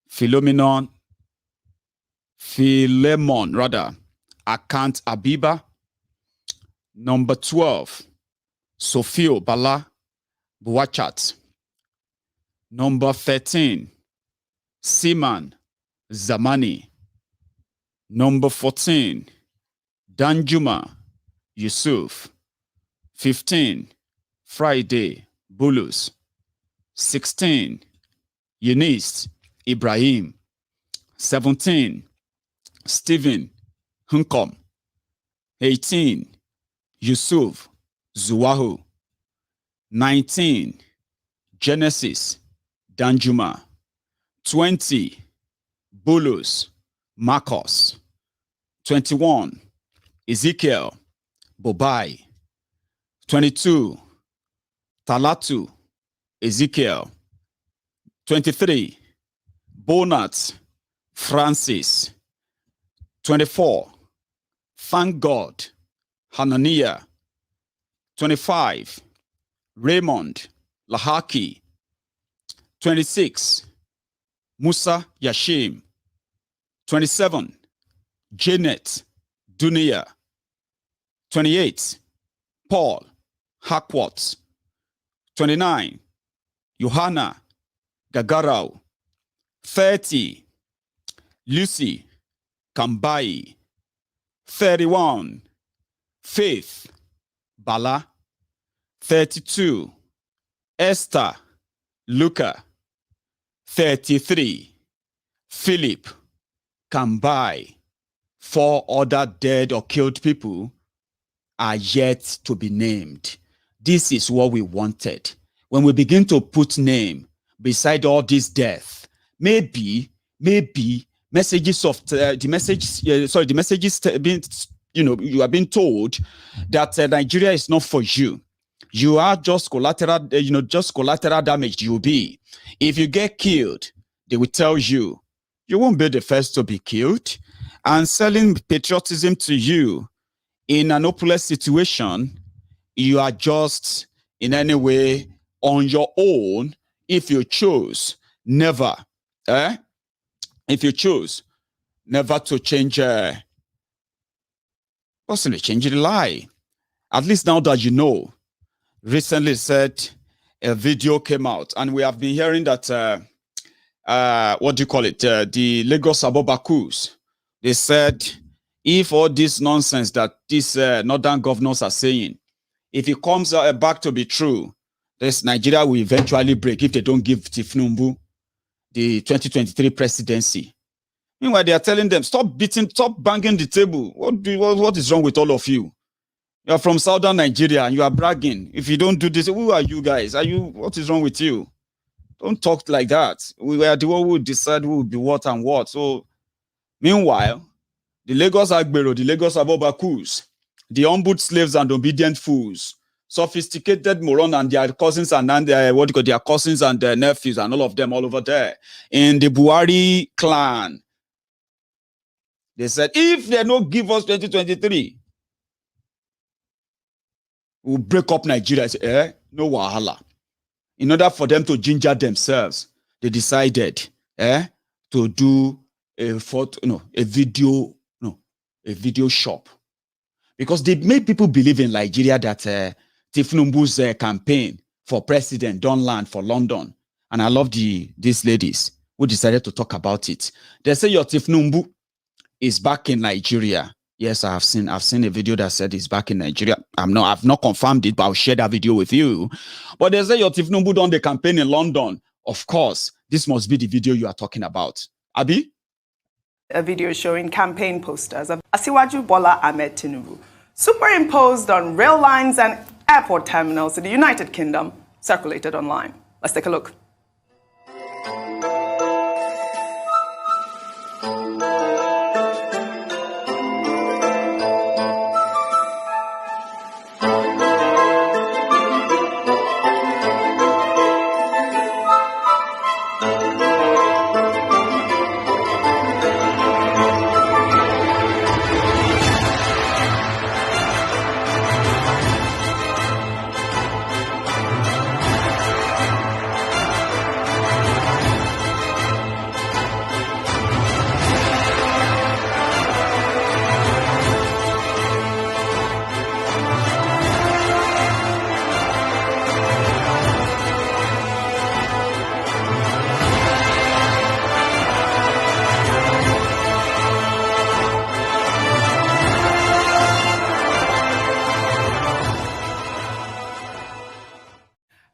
Philemon Akant Abiba. Number 12. Sofio Bala Buachat. Number 13. Siman Zamani. Number 14. Danjuma Yusuf. 15. Friday Bulus. 16. Eunice Ibrahim. 17. Stephen Hunkom. 18. Yusuf Zuwahu. 19. Genesis Danjuma. 20. Bulus Marcos. 21. Ezekiel Bobai. 22. Talatu Ezekiel. 23. Bonat Francis. 24. Thank God Hananiah. 25. Raymond Lahaki. 26. Musa Yashim. 27. Janet Dunia. 28. Paul Hakwat. 29. Johanna Gagarao. 30. Lucy Kambai. 31. Faith Bala. 32. Esther Luca. 33. Philip Kambai. 4 other dead or killed people are yet to be named. This is what we wanted. When we begin to put name beside all this death, maybe messages of the messages being, you are being told that Nigeria is not for you. You are just collateral, just collateral damage you'll be. If you get killed, they will tell you, you won't be the first to be killed. And selling patriotism to you in an hopeless situation, you are just in any way on your own if you choose never, if you choose never to change, possibly change the lie. At least now that you know, recently said a video came out, and we have been hearing that, what do you call it? The Lagos Abobakus. They said, if all this nonsense that these northern governors are saying, if it comes back to be true, this Nigeria will eventually break if they don't give Thiefnubu the 2023 presidency. Meanwhile, they are telling them, stop banging the table. What is wrong with all of you? You are from southern Nigeria and you are bragging. If you don't do this, who are you guys? What is wrong with you? Don't talk like that. We are the one who decide who will be what and what. So, meanwhile, the Lagos Agbero, the Lagos Abobakus, the humbled slaves and obedient fools, sophisticated moron and their cousins and their cousins and their nephews and all of them all over there in the Buhari clan. They said, if they don't give us 2023, we'll break up Nigeria. Say, no wahala. In order for them to ginger themselves, they decided to do a video shop, because they made people believe in Nigeria that Thiefnubu's campaign for president don't land for London. And I love these ladies who decided to talk about it. They say your Thiefnubu is back in Nigeria. Yes, I've seen a video that said he's back in Nigeria. I've not confirmed it, but I'll share that video with you. But they say your Thiefnubu done the campaign in London. Of course, this must be the video you are talking about. Abi? A video showing campaign posters of Asiwaju Bola Ahmed Tinubu superimposed on rail lines and airport terminals in the United Kingdom circulated online. Let's take a look.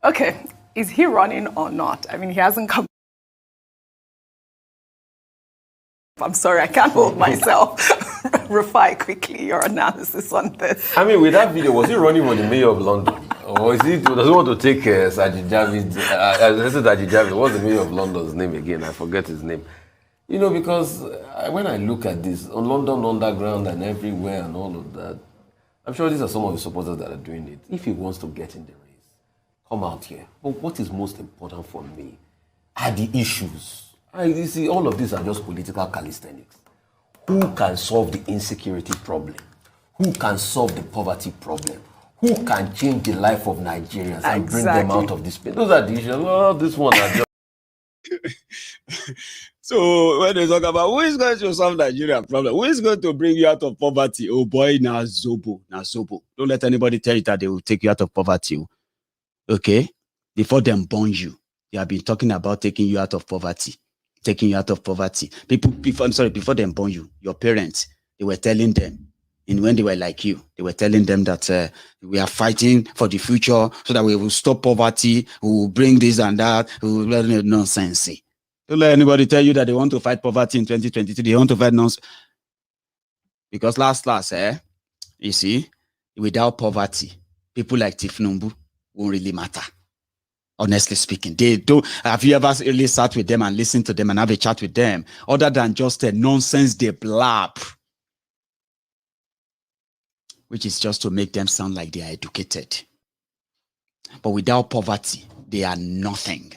Okay, is he running or not? I mean, he hasn't come. I'm sorry, I can't hold myself. Rafai, quickly, your analysis on this. I mean, with that video, was he running for the mayor of London? Or does he want to take Sajid Javid? What's the mayor of London's name again? I forget his name. You know, because when I look at this, on London Underground and everywhere and all of that, I'm sure these are some of the supporters that are doing it. If he wants to get in the race, come out here. But what is most important for me are the issues. You see, all of these are just political calisthenics. Who can solve the insecurity problem? Who can solve the poverty problem? Who can change the life of Nigerians and bring them out of this pain? Those are the issues. Well, this one are just... So when they talk about who is going to solve Nigeria problem, who is going to bring you out of poverty? Oh boy, na Zobo. Don't let anybody tell you that they will take you out of poverty. Okay? Before them born you, they have been talking about taking you out of poverty. Before them born you, your parents, they were telling them, and when they were like you, they were telling them that we are fighting for the future so that we will stop poverty, we will bring this and that, we will let nonsense. Don't let anybody tell you that they want to fight poverty in 2023. They want to fight nonsense. Because last, you see, without poverty, people like Thiefnubu won't really matter. Honestly speaking, they don't. Have you ever really sat with them and listened to them and have a chat with them, other than just the nonsense they blab, which is just to make them sound like they are educated. But without poverty, they are nothing.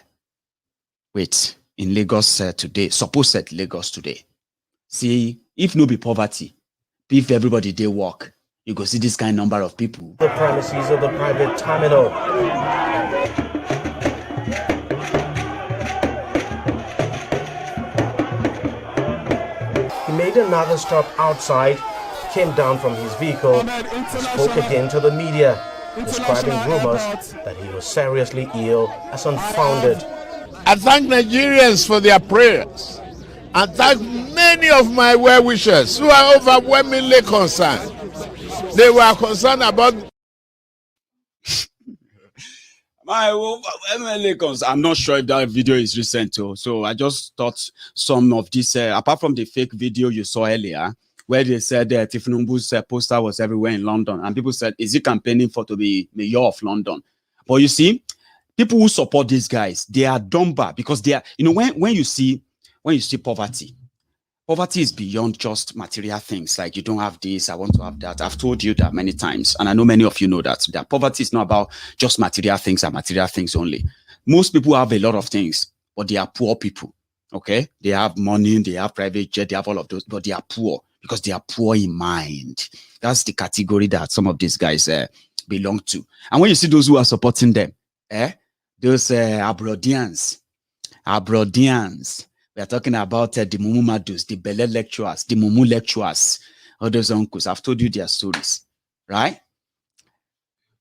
Wait, in Lagos today, supposed Lagos today, see, if no be poverty, if everybody they work, you go see this kind of number of people. The premises of the private terminal. He made another stop outside, came down from his vehicle, and spoke again to the media, describing rumors that he was seriously ill as unfounded. I thank Nigerians for their prayers, and thank many of my well-wishers who are overwhelmingly concerned. They were concerned about I'm not sure if that video is recent, so I just thought some of this, apart from the fake video you saw earlier, where they said that Thiefnubu's poster was everywhere in London, and people said, is he campaigning to be mayor of London? But you see, people who support these guys, they are dumber, because they are, when you see poverty is beyond just material things. Like, you don't have this, I want to have that. I've told you that many times, and I know many of you know that poverty is not about just material things and material things only. Most people have a lot of things, but they are poor people, okay? They have money, they have private jet, they have all of those, but they are poor because they are poor in mind. That's the category that some of these guys belong to. And when you see those who are supporting them, those Abrodians, we are talking about the Mumu Madus, the Bele lecturers, the Mumu lecturers, all those uncles. I've told you their stories, right?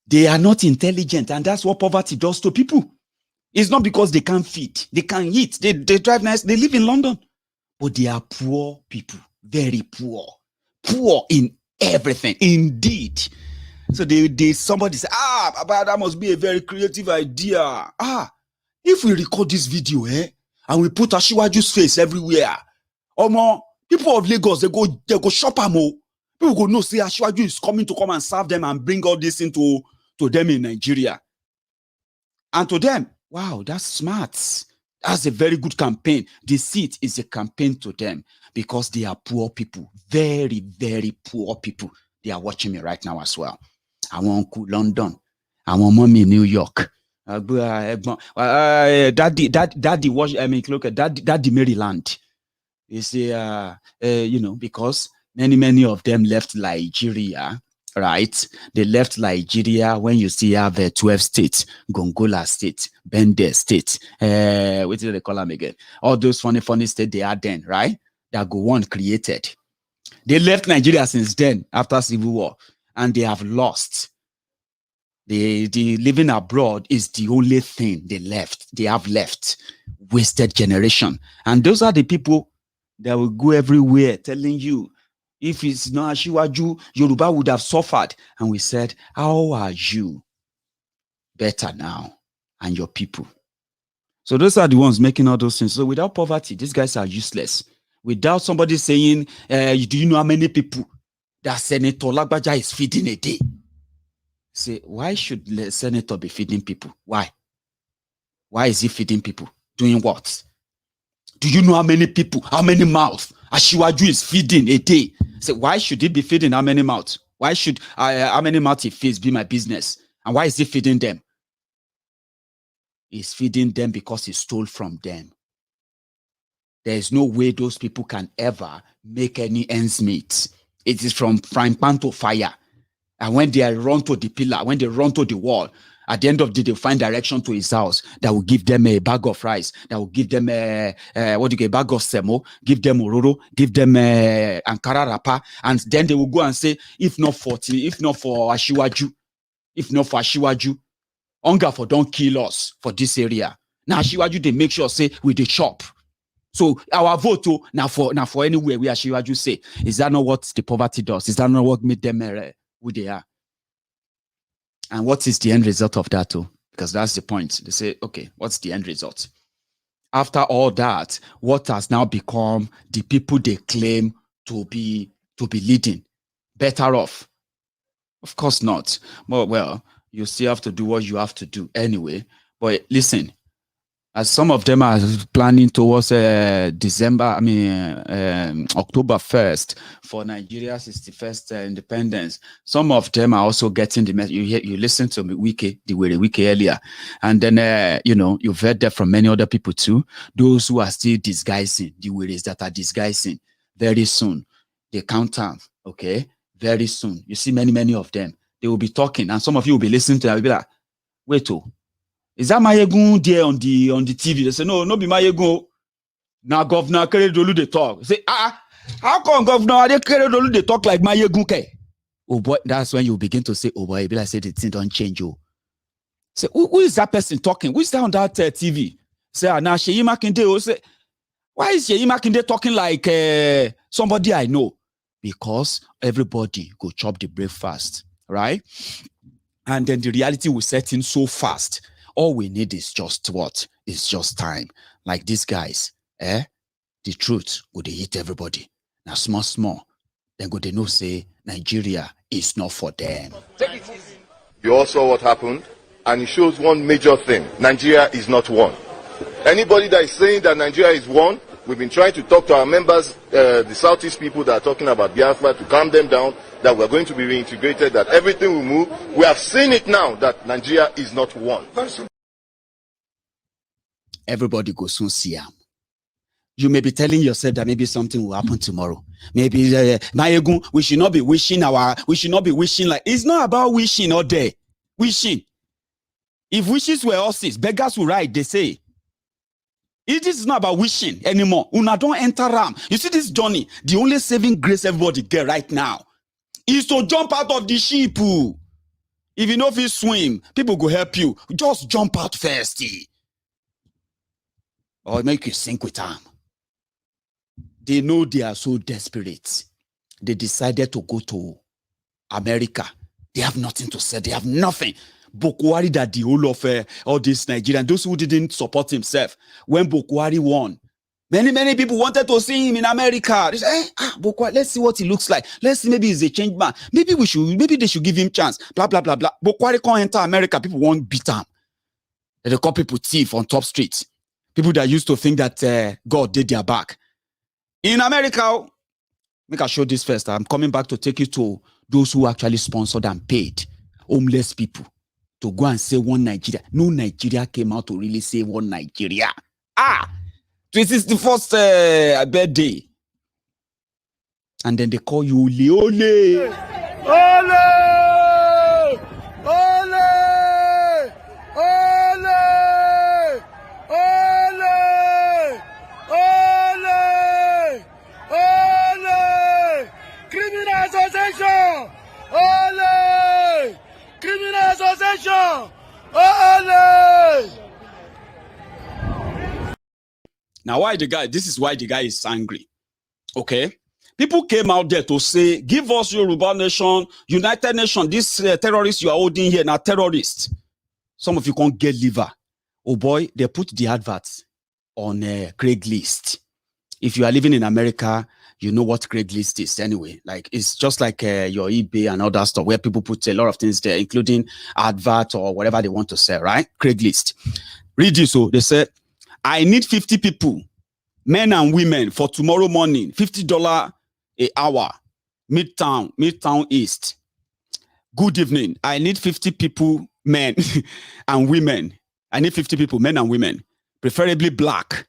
They are not intelligent, and that's what poverty does to people. It's not because they can't feed, they can't eat, they drive nice, they live in London, but they are poor people, very poor in everything. Indeed. So somebody say, but that must be a very creative idea. If we record this video, and we put Asiwaju's face everywhere, people of Lagos, they go shop am. People go know say Asiwaju is coming to come and serve them and bring all this into them in Nigeria. And to them, wow, that's smart. That's a very good campaign. The seat is a campaign to them because they are poor people, very, very poor people. They are watching me right now as well. I want Uncle London. I want Mommy New York. Daddy, watch. I mean, look at Daddy Maryland. You see, because many of them left Liejiriya, right? They left Liejiriya when you see have 12 states, Gongola state, Bende state, what do they call them again? All those funny states they are then, right? That go on created. They left Nigeria since then, after Civil War, and they have lost. The living abroad is the only thing they have left. Wasted generation. And those are the people that will go everywhere telling you, if it's not Asiwaju, Yoruba would have suffered. And we said, how are you better now? And your people. So those are the ones making all those things. So without poverty, these guys are useless. Without somebody saying, do you know how many people that Senator Lagbaja is feeding a day? Say, why should the senator be feeding people? Why? Why is he feeding people? Doing what? Do you know how many people, how many mouths Asiwaju is feeding a day? Say, why should he be feeding how many mouths? Why should how many mouths he feeds be my business? And why is he feeding them? He's feeding them because he stole from them. There is no way those people can ever make any ends meet. It is from frying pan to fire. And when they run to the pillar, when they run to the wall, at the end of the day, they find direction to his house that will give them a bag of rice, that will give them a bag of semo, give them ororo, give them Ankara wrapper, and then they will go and say, if not for Asiwaju, hunger for don't kill us for this area. Now Asiwaju, they make sure say we the chop. So our vote now for anywhere we Asiwaju say, is that not what the poverty does? Is that not what made them who they are? And what is the end result of that too? Because that's the point. They say, okay, what's the end result? After all that, what has now become the people they claim to be leading? Better off? Of course not. Well, you still have to do what you have to do anyway. But listen, as some of them are planning towards October 1st for Nigeria's 61st independence. Some of them are also getting the message. You listen to me, Wike earlier, and then you've heard that from many other people too. Those who are still disguising, the Weres that are disguising. Very soon, they count down. Okay, very soon. You see many of them. They will be talking, and some of you will be listening to them. Will be like, wait, is that Mayegun there on the TV? They say, no be Mayegun. Now Governor Akeredolu they talk. Say, how come Governor Akeredolu they talk like Mayegun ke? Oh boy, that's when you begin to say, oh boy, be like say the thing don't change you. Say, who is that person talking? Who is that on that TV? Say, now Seyi Makinde. Say, why is Seyi Makinde talking like somebody I know? Because everybody go chop the breakfast, right? And then the reality will set in so fast. All we need is just what? It's just time. Like these guys, the truth would hit everybody. Now small, then go they know say Nigeria is not for them. You all saw what happened, and it shows one major thing. Nigeria is not one. Anybody that is saying that Nigeria is one, we've been trying to talk to our members, the Southeast people that are talking about Biafra, to calm them down, that we're going to be reintegrated, that everything will move. We have seen it now that Nigeria is not one. Everybody goes soon see him. You may be telling yourself that maybe something will happen tomorrow. Maybe Mayegun, we should not be wishing like it's not about wishing all day. Wishing. If wishes were horses, beggars will ride, they say. It is not about wishing anymore. Una don't enter ram. You see this journey, the only saving grace everybody get right now is to jump out of the ship. If you know if you swim, people go help you. Just jump out first. Or make you sink with them. They know they are so desperate. They decided to go to America. They have nothing to say. They have nothing. Boko Haram, that the whole of all this Nigerian, those who didn't support himself, when Boko Haram won, many people wanted to see him in America. They said, Boko Haram, let's see what he looks like. Let's see, maybe he's a changed man. Maybe they should give him chance. Blah, blah, blah, blah. Boko Haram can't enter America. People won't beat him. They call people thief on top streets. People that used to think that God did their back. In America, make I show this first. I'm coming back to take you to those who actually sponsored and paid homeless people to go and say one Nigeria. No Nigeria came out to really say one Nigeria. This is the first birthday. And then they call you Ole. Ole! Ole! Ole! Ole! Ole! Ole! Ole! Criminal association! Ole! Criminal association! Ole! Now, this is why the guy is angry. Okay? People came out there to say, give us Yoruba Nation, United Nation, these terrorists you are holding here, now terrorists. Some of you can't get liver. Oh boy, they put the adverts on Craigslist. If you are living in America, you know what Craigslist is anyway. Like, it's just like your eBay and all that stuff where people put a lot of things there, including advert or whatever they want to sell, right? Craigslist. Read this. So they said, I need 50 people, men and women, for tomorrow morning, $50 an hour, Midtown East. Good evening. I need 50 people, men and women. I need 50 people, men and women, preferably black,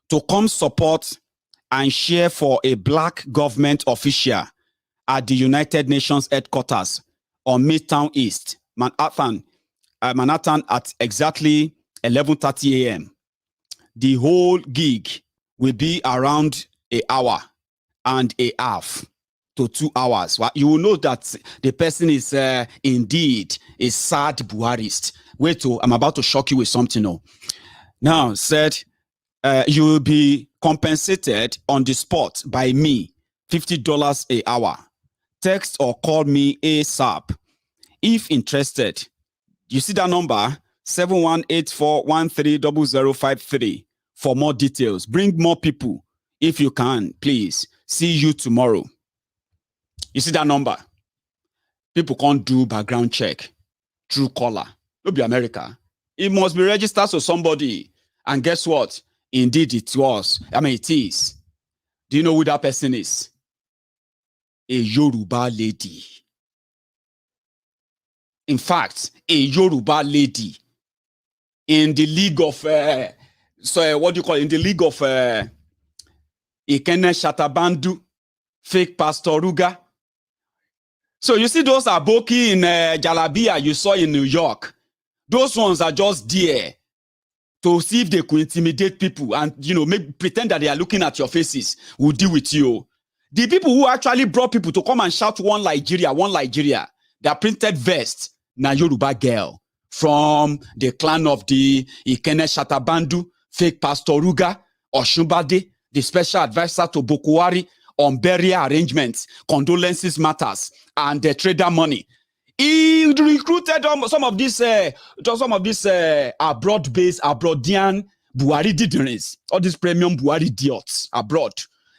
to come support and share for a black government official at the United Nations headquarters on Midtown East, Manhattan at exactly 11:30 a.m. The whole gig will be around an hour and a half to 2 hours. Well, you will know that the person is indeed a sad Buharist. Wait, I'm about to shock you with something. Now, said you will be compensated on the spot by me, $50 an hour. Text or call me ASAP. If interested, you see that number, 7184130053 for more details. Bring more people if you can, please. See you tomorrow. You see that number? People can't do background check. True caller. It'll be America. It must be registered to somebody. And guess what? Indeed, it was. It is. Do you know who that person is? A Yoruba lady. In fact, a Yoruba lady in the league of, what do you call it? In the league of Ikene Shatabandu, fake Pastor Ruga. So you see those Aboki in Jalabia you saw in New York. Those ones are just there to see if they could intimidate people and, pretend that they are looking at your faces. We'll deal with you. The people who actually brought people to come and shout one Liejiriya, their printed vest, na Yoruba girl from the clan of the Ikene Shatabandu, fake Pastor Ruga, Oshunbade, the special advisor to Boko Haram on burial arrangements, condolences matters, and the trader money. He recruited some of these abroadian Buhari dignitaries, all these premium Buhari idiots abroad.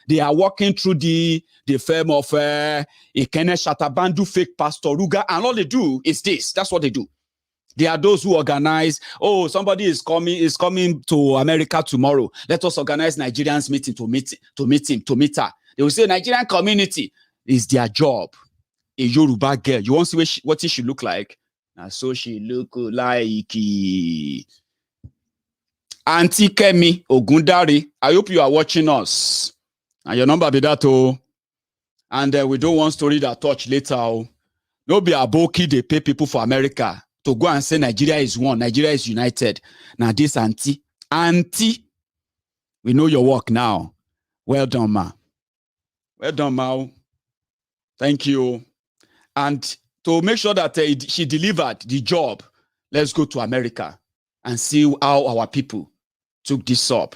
They are working through the firm of Ikene Shatabandu, fake Pastor Ruga, and all they do is this. That's what they do. They are those who organize, somebody is coming to America tomorrow. Let us organize Nigerians meeting to meet her. They will say Nigerian community is their job. A Yoruba girl. You want to see what she look like? So she look like Auntie Kemi Ogundari. I hope you are watching us. And your number be that And we don't want story that touch later. No be aboki they pay people for America to go and say Nigeria is one, Nigeria is united. Now this auntie, we know your work now. Well done, ma. Well done, ma. Thank you. And to make sure that she delivered the job, let's go to America and see how our people took this up.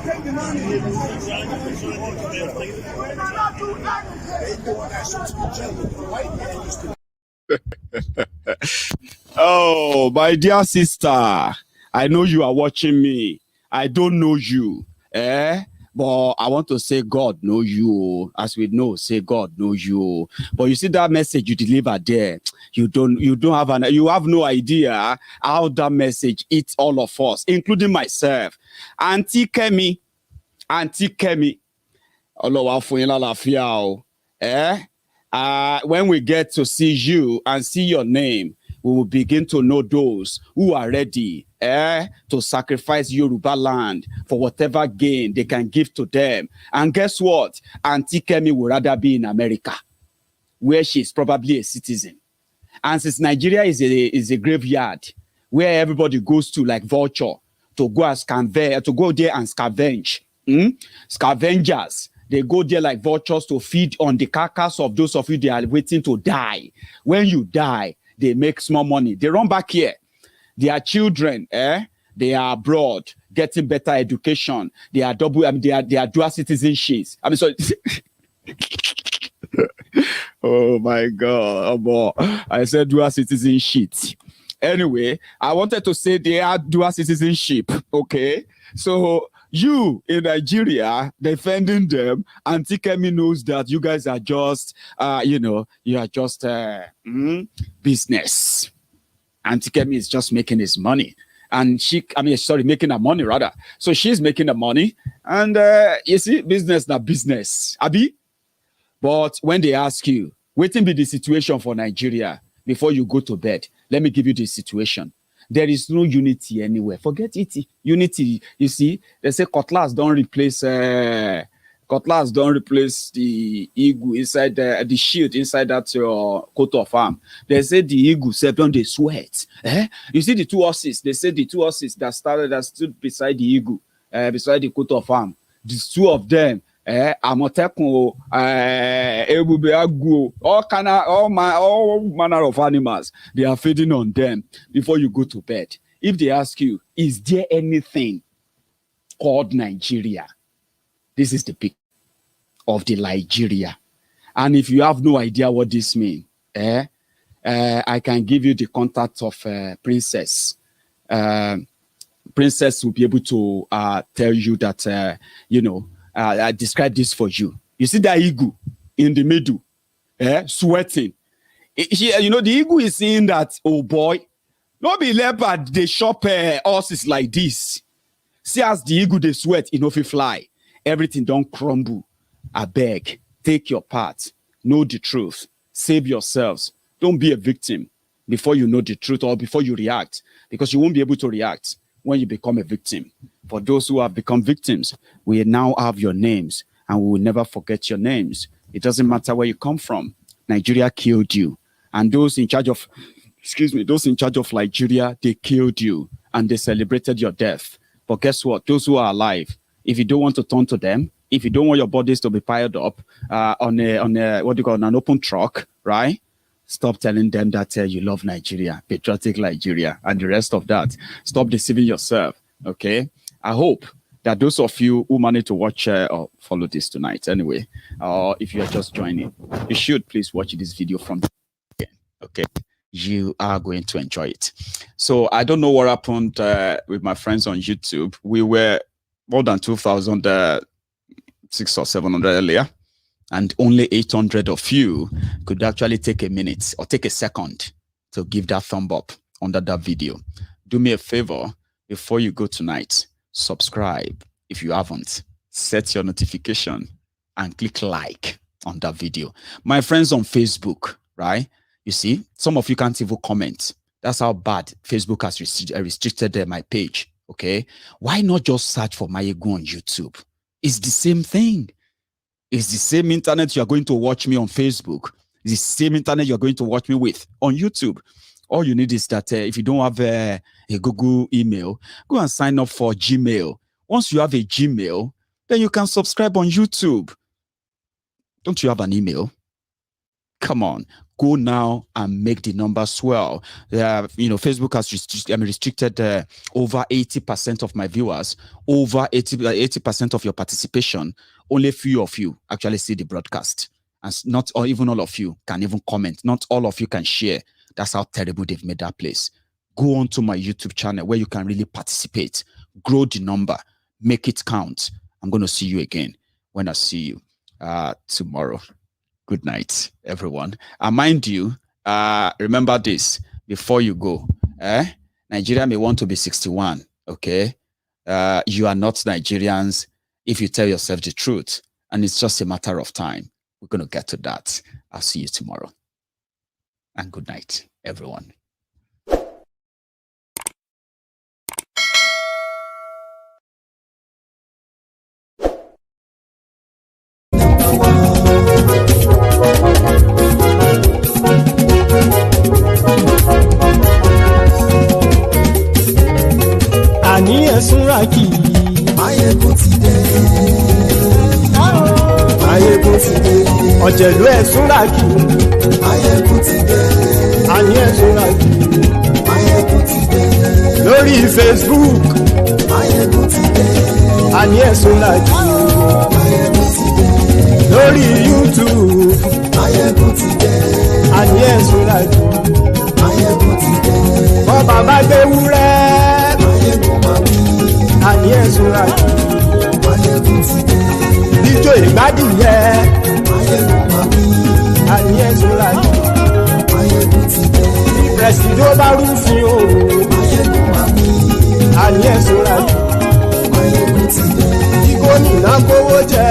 Take the money. Oh, my dear sister, I know you are watching me. I don't know you, but I want to say God know you. As we know, say God know you. But you see that message you deliver there, you have no idea how that message eats all of us, including myself. Auntie Kemi, when we get to see you and see your name, we will begin to know those who are ready to sacrifice Yoruba land for whatever gain they can give to them. And guess what? Auntie Kemi would rather be in America, where she's probably a citizen. And since Nigeria is a graveyard where everybody goes to like vulture to go there and scavenge. Scavengers. They go there like vultures to feed on the carcass of those of you they are waiting to die. When you die, they make small money. They run back here. Their children, they are abroad getting better education. They are dual citizenships. Oh my God. I said dual citizenship. Anyway, I wanted to say they are dual citizenship. Okay. So you in Nigeria defending them, Auntie Kemi knows that you guys are just, you are just business. Auntie Kemi is just making his money. And making her money rather. So she's making the money. And you see, business na business. Abi? But when they ask you, waiting be the situation for Nigeria before you go to bed, let me give you the situation. There is no unity anywhere. Forget it. Unity, you see, they say cutlass don't replace the eagle inside the shield inside that your coat of arm. They say the eagle said don't they sweat. You see the two horses. They say the two horses that stood beside the eagle, beside the coat of arm. The two of them. Amotekun, all manner of animals, they are feeding on them before you go to bed. If they ask you, is there anything called Nigeria? This is the picture of the Liejiriya. And if you have no idea what this means, I can give you the contact of Princess. Princess will be able to tell you that, I describe this for you. You see that eagle in the middle, sweating. The eagle is saying that, oh boy, no be leopard, they shop horses like this. See as the eagle, they sweat, if you fly. Everything don't crumble. I beg, take your part. Know the truth. Save yourselves. Don't be a victim before you know the truth or before you react, because you won't be able to react when you become a victim. For those who have become victims, we now have your names and we will never forget your names. It doesn't matter where you come from. Nigeria killed you. And those in charge of Liejiriya, they killed you and they celebrated your death. But guess what? Those who are alive, if you don't want to turn to them, if you don't want your bodies to be piled up on an open truck, right? Stop telling them that you love Nigeria, patriotic Nigeria, and the rest of that. Stop deceiving yourself, okay? I hope that those of you who managed to watch or follow this tonight anyway, or if you are just joining, you should please watch this video from the beginning, okay? You are going to enjoy it. So I don't know what happened with my friends on YouTube. We were more than 2,600 or 700 earlier. And only 800 of you could actually take a minute or take a second to give that thumb up under that video. Do me a favor before you go tonight. Subscribe if you haven't. Set your notification and click like on that video. My friends on Facebook, right? You see, some of you can't even comment. That's how bad Facebook has restricted my page. Okay, why not just search for Mayegu on YouTube? It's the same thing. It's the same internet you're going to watch me on Facebook. It's the same internet you're going to watch me with on YouTube. All you need is that if you don't have a Google email, go and sign up for Gmail. Once you have a Gmail, then you can subscribe on YouTube. Don't you have an email? Come on, go now and make the numbers swell. Facebook has restricted over 80% of my viewers, over 80% of your participation. Only a few of you actually see the broadcast. And not or even all of you can even comment. Not all of you can share. That's how terrible they've made that place. Go on to my YouTube channel where you can really participate. Grow the number. Make it count. I'm going to see you again when I see you tomorrow. Good night, everyone. Mind you, remember this before you go. Nigeria may want to be 61, okay? You are not Nigerians if you tell yourself the truth. And it's just a matter of time. We're going to get to that. I'll see you tomorrow. And good night, everyone. Àní ẹ̀sùnra kì í. Máyégún ti dé. Máyégún ti dé. Ọ̀jẹ̀lú ẹ̀sùnra kì í. Máyégún ti dé. Àní ẹ̀sùnra kì í. Máyégún ti dé. Lórí Facebook. Máyégún ti dé. Àní ẹ̀sùnra kì í. Máyégún ti dé. Lórí YouTube. Máyégún ti dé. Àní ẹ̀sùnra kì í. Máyégún ti dé. Bọ́ bàbá gbé wúrẹ́. Àní ẹ̀sùnra kì í. Máyégún ti dé. Ijó ìgbádìyẹ. Máyégún máa wí. Àní ẹ̀sùnra kì í. Máyégún ti dé. Bí pẹ̀sìdó bá rúfin o. Máyégún máa wí. Àní ẹ̀sùnra kì í. Máyégún ti dé. Bí gómìnà kówó jẹ.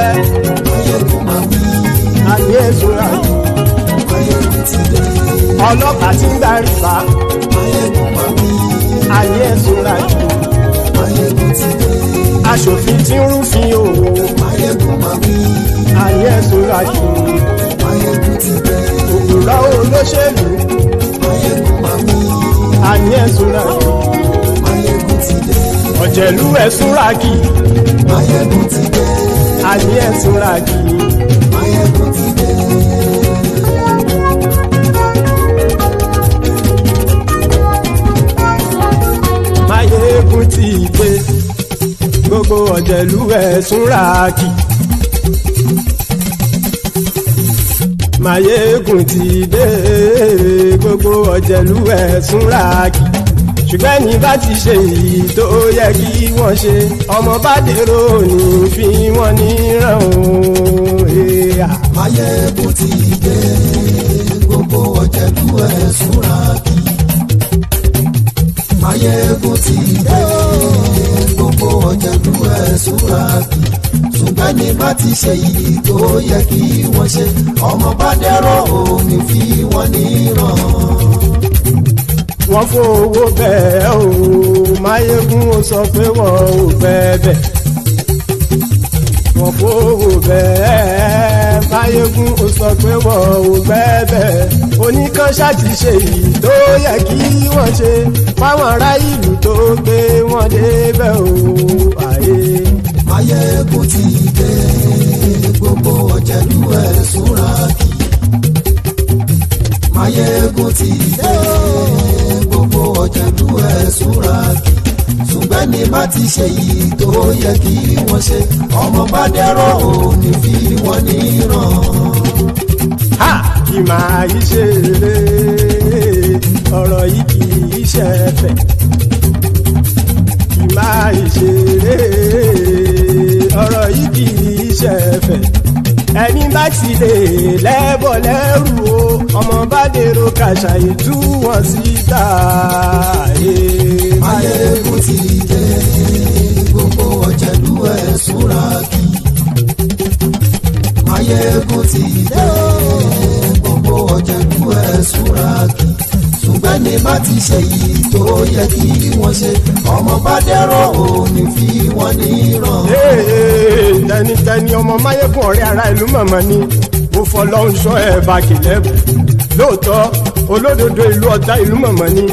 Máyégún máa wí. Àní ẹ̀sùnra kì í. Máyégún ti dé. Ọlọ́pàá ti ń darí bá. Máyégún máa wí. Àní ẹ̀sùnra kì í. Máyégún ti dé. Aṣòfin tí ń rúfin o. Máyégún máa wí. Àní ẹ̀sùnra kì í. Máyégún ti dé. Òpùrọ́ olóṣèlú. Máyégún máa wí. Àní ẹ̀sùnra kì í. Máyégún ti dé. Ọ̀jẹ̀lú ẹ̀sùnra kì í. Máyégún ti dé. Àní ẹ̀sùnra kì í. Máyégún ti dé. Máyégún ti dé. Gbogbo ọ̀jẹ̀lú ẹ̀sùnra kì í. Máyégún ti dé. Gbogbo ọ̀jẹ̀lú ẹ̀sùnra kì í. Ṣùgbọ́n ní bá ti ṣe èyí tó yẹ kí wọ́n ṣe, ọmọ bá dèrò ní fi wọ́n níran o. Máyégún ti dé. Gbogbo ọ̀jẹ̀lú ẹ̀sùnra kì í. Máyégún ti dé. Gbogbo ọ̀jẹ̀lú ẹ̀sùnra kì í. Ṣùgbọ́n ní bá ti ṣe èyí tó yẹ kí wọ́n ṣe, ọmọ bá dèrò ní fi wọ́n níran. Wọ́n fowó bẹ́ẹ̀ o. Máyégún ó sọ pé wọ́n ò fẹ́ bẹ́ẹ̀. Wọ́n fowó bẹ́ẹ̀. Máyégún ó sọ pé wọ́n ò fẹ́ bẹ́ẹ̀. Oníkanṣá ti ṣe èyí tó yẹ kí wọ́n ṣe fáwọn ará ìlú tó gbé wọn débẹ̀ o. Máyégún ti dé. Gbogbo ọ̀jẹ̀lú ẹ̀sùnra kì í. Máyégún ti dé. Gbogbo ọ̀jẹ̀lú ẹ̀sùnra kì í. Ṣùgbọ́n ní bá ti ṣe yìí tó yẹ kí wọ́n ṣe, ọmọ bá dẹ́rọ̀ ò ní fi wọ́n níran. Kì máa yí ṣe eré, ọ̀rọ̀ yìí kì í ṣe ẹ̀fẹ̀. Kì máa yí ṣe eré, ọ̀rọ̀ yìí kì í ṣe ẹ̀fẹ̀. Ẹni bá ti lè lẹ́bọ̀ lẹ́rù o, ọmọ bá dèrò kàṣàyè tú wọn síta. Máyégún ti dé. Gbogbo ọ̀jẹ̀lú ẹ̀sùnra kì í. Máyégún ti dé. Gbogbo ọ̀jẹ̀lú ẹ̀sùnra kì í. Ṣùgbọ́n ní bá ti ṣe yìí tó yẹ kí wọ́n ṣe, ọmọ bá dẹ́rọ̀ ò ní fi wọ́n níran. Tẹnitẹni ọmọ Máyégún ọ̀rẹ́ ara ìlú mọ̀mọ́ ni mo fọlọ́run sọ ẹ̀ bá kìlẹ́bù. Lóòótọ́ olódodo ìlú ọ̀tá ìlú mọ̀mọ́ ni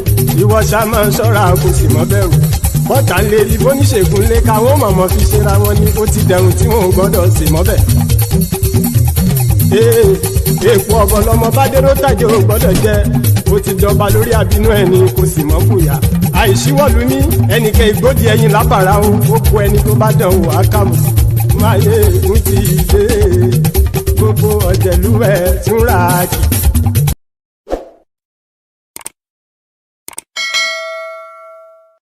ìwọ ṣá máa ń ṣọ́ra kò sì mọ́ bẹ̀rù. Bọ́tà ń lè rí bóníṣègùn lé káwọn mọ̀mọ́ fi ṣera wọn ni ó ti dẹ̀rùn tí wọn ò gbọ́dọ̀ sì mọ́ bẹ̀. èèpo ọ̀bọ lọmọ bá dérò tàjẹ́ ò gbọ́dọ̀ jẹ́ ó ti jọba lórí àbínú ẹni kò sì mọ́ bùyà àìsíwọ́lu ní ẹnìkẹ́ ìgbódì ẹyin lábàrá o ó kó ẹni tó bá dán wò á kàmù máyé ń ti dé gbogbo ọ̀jẹ̀lú ẹ̀ túnra kìkì.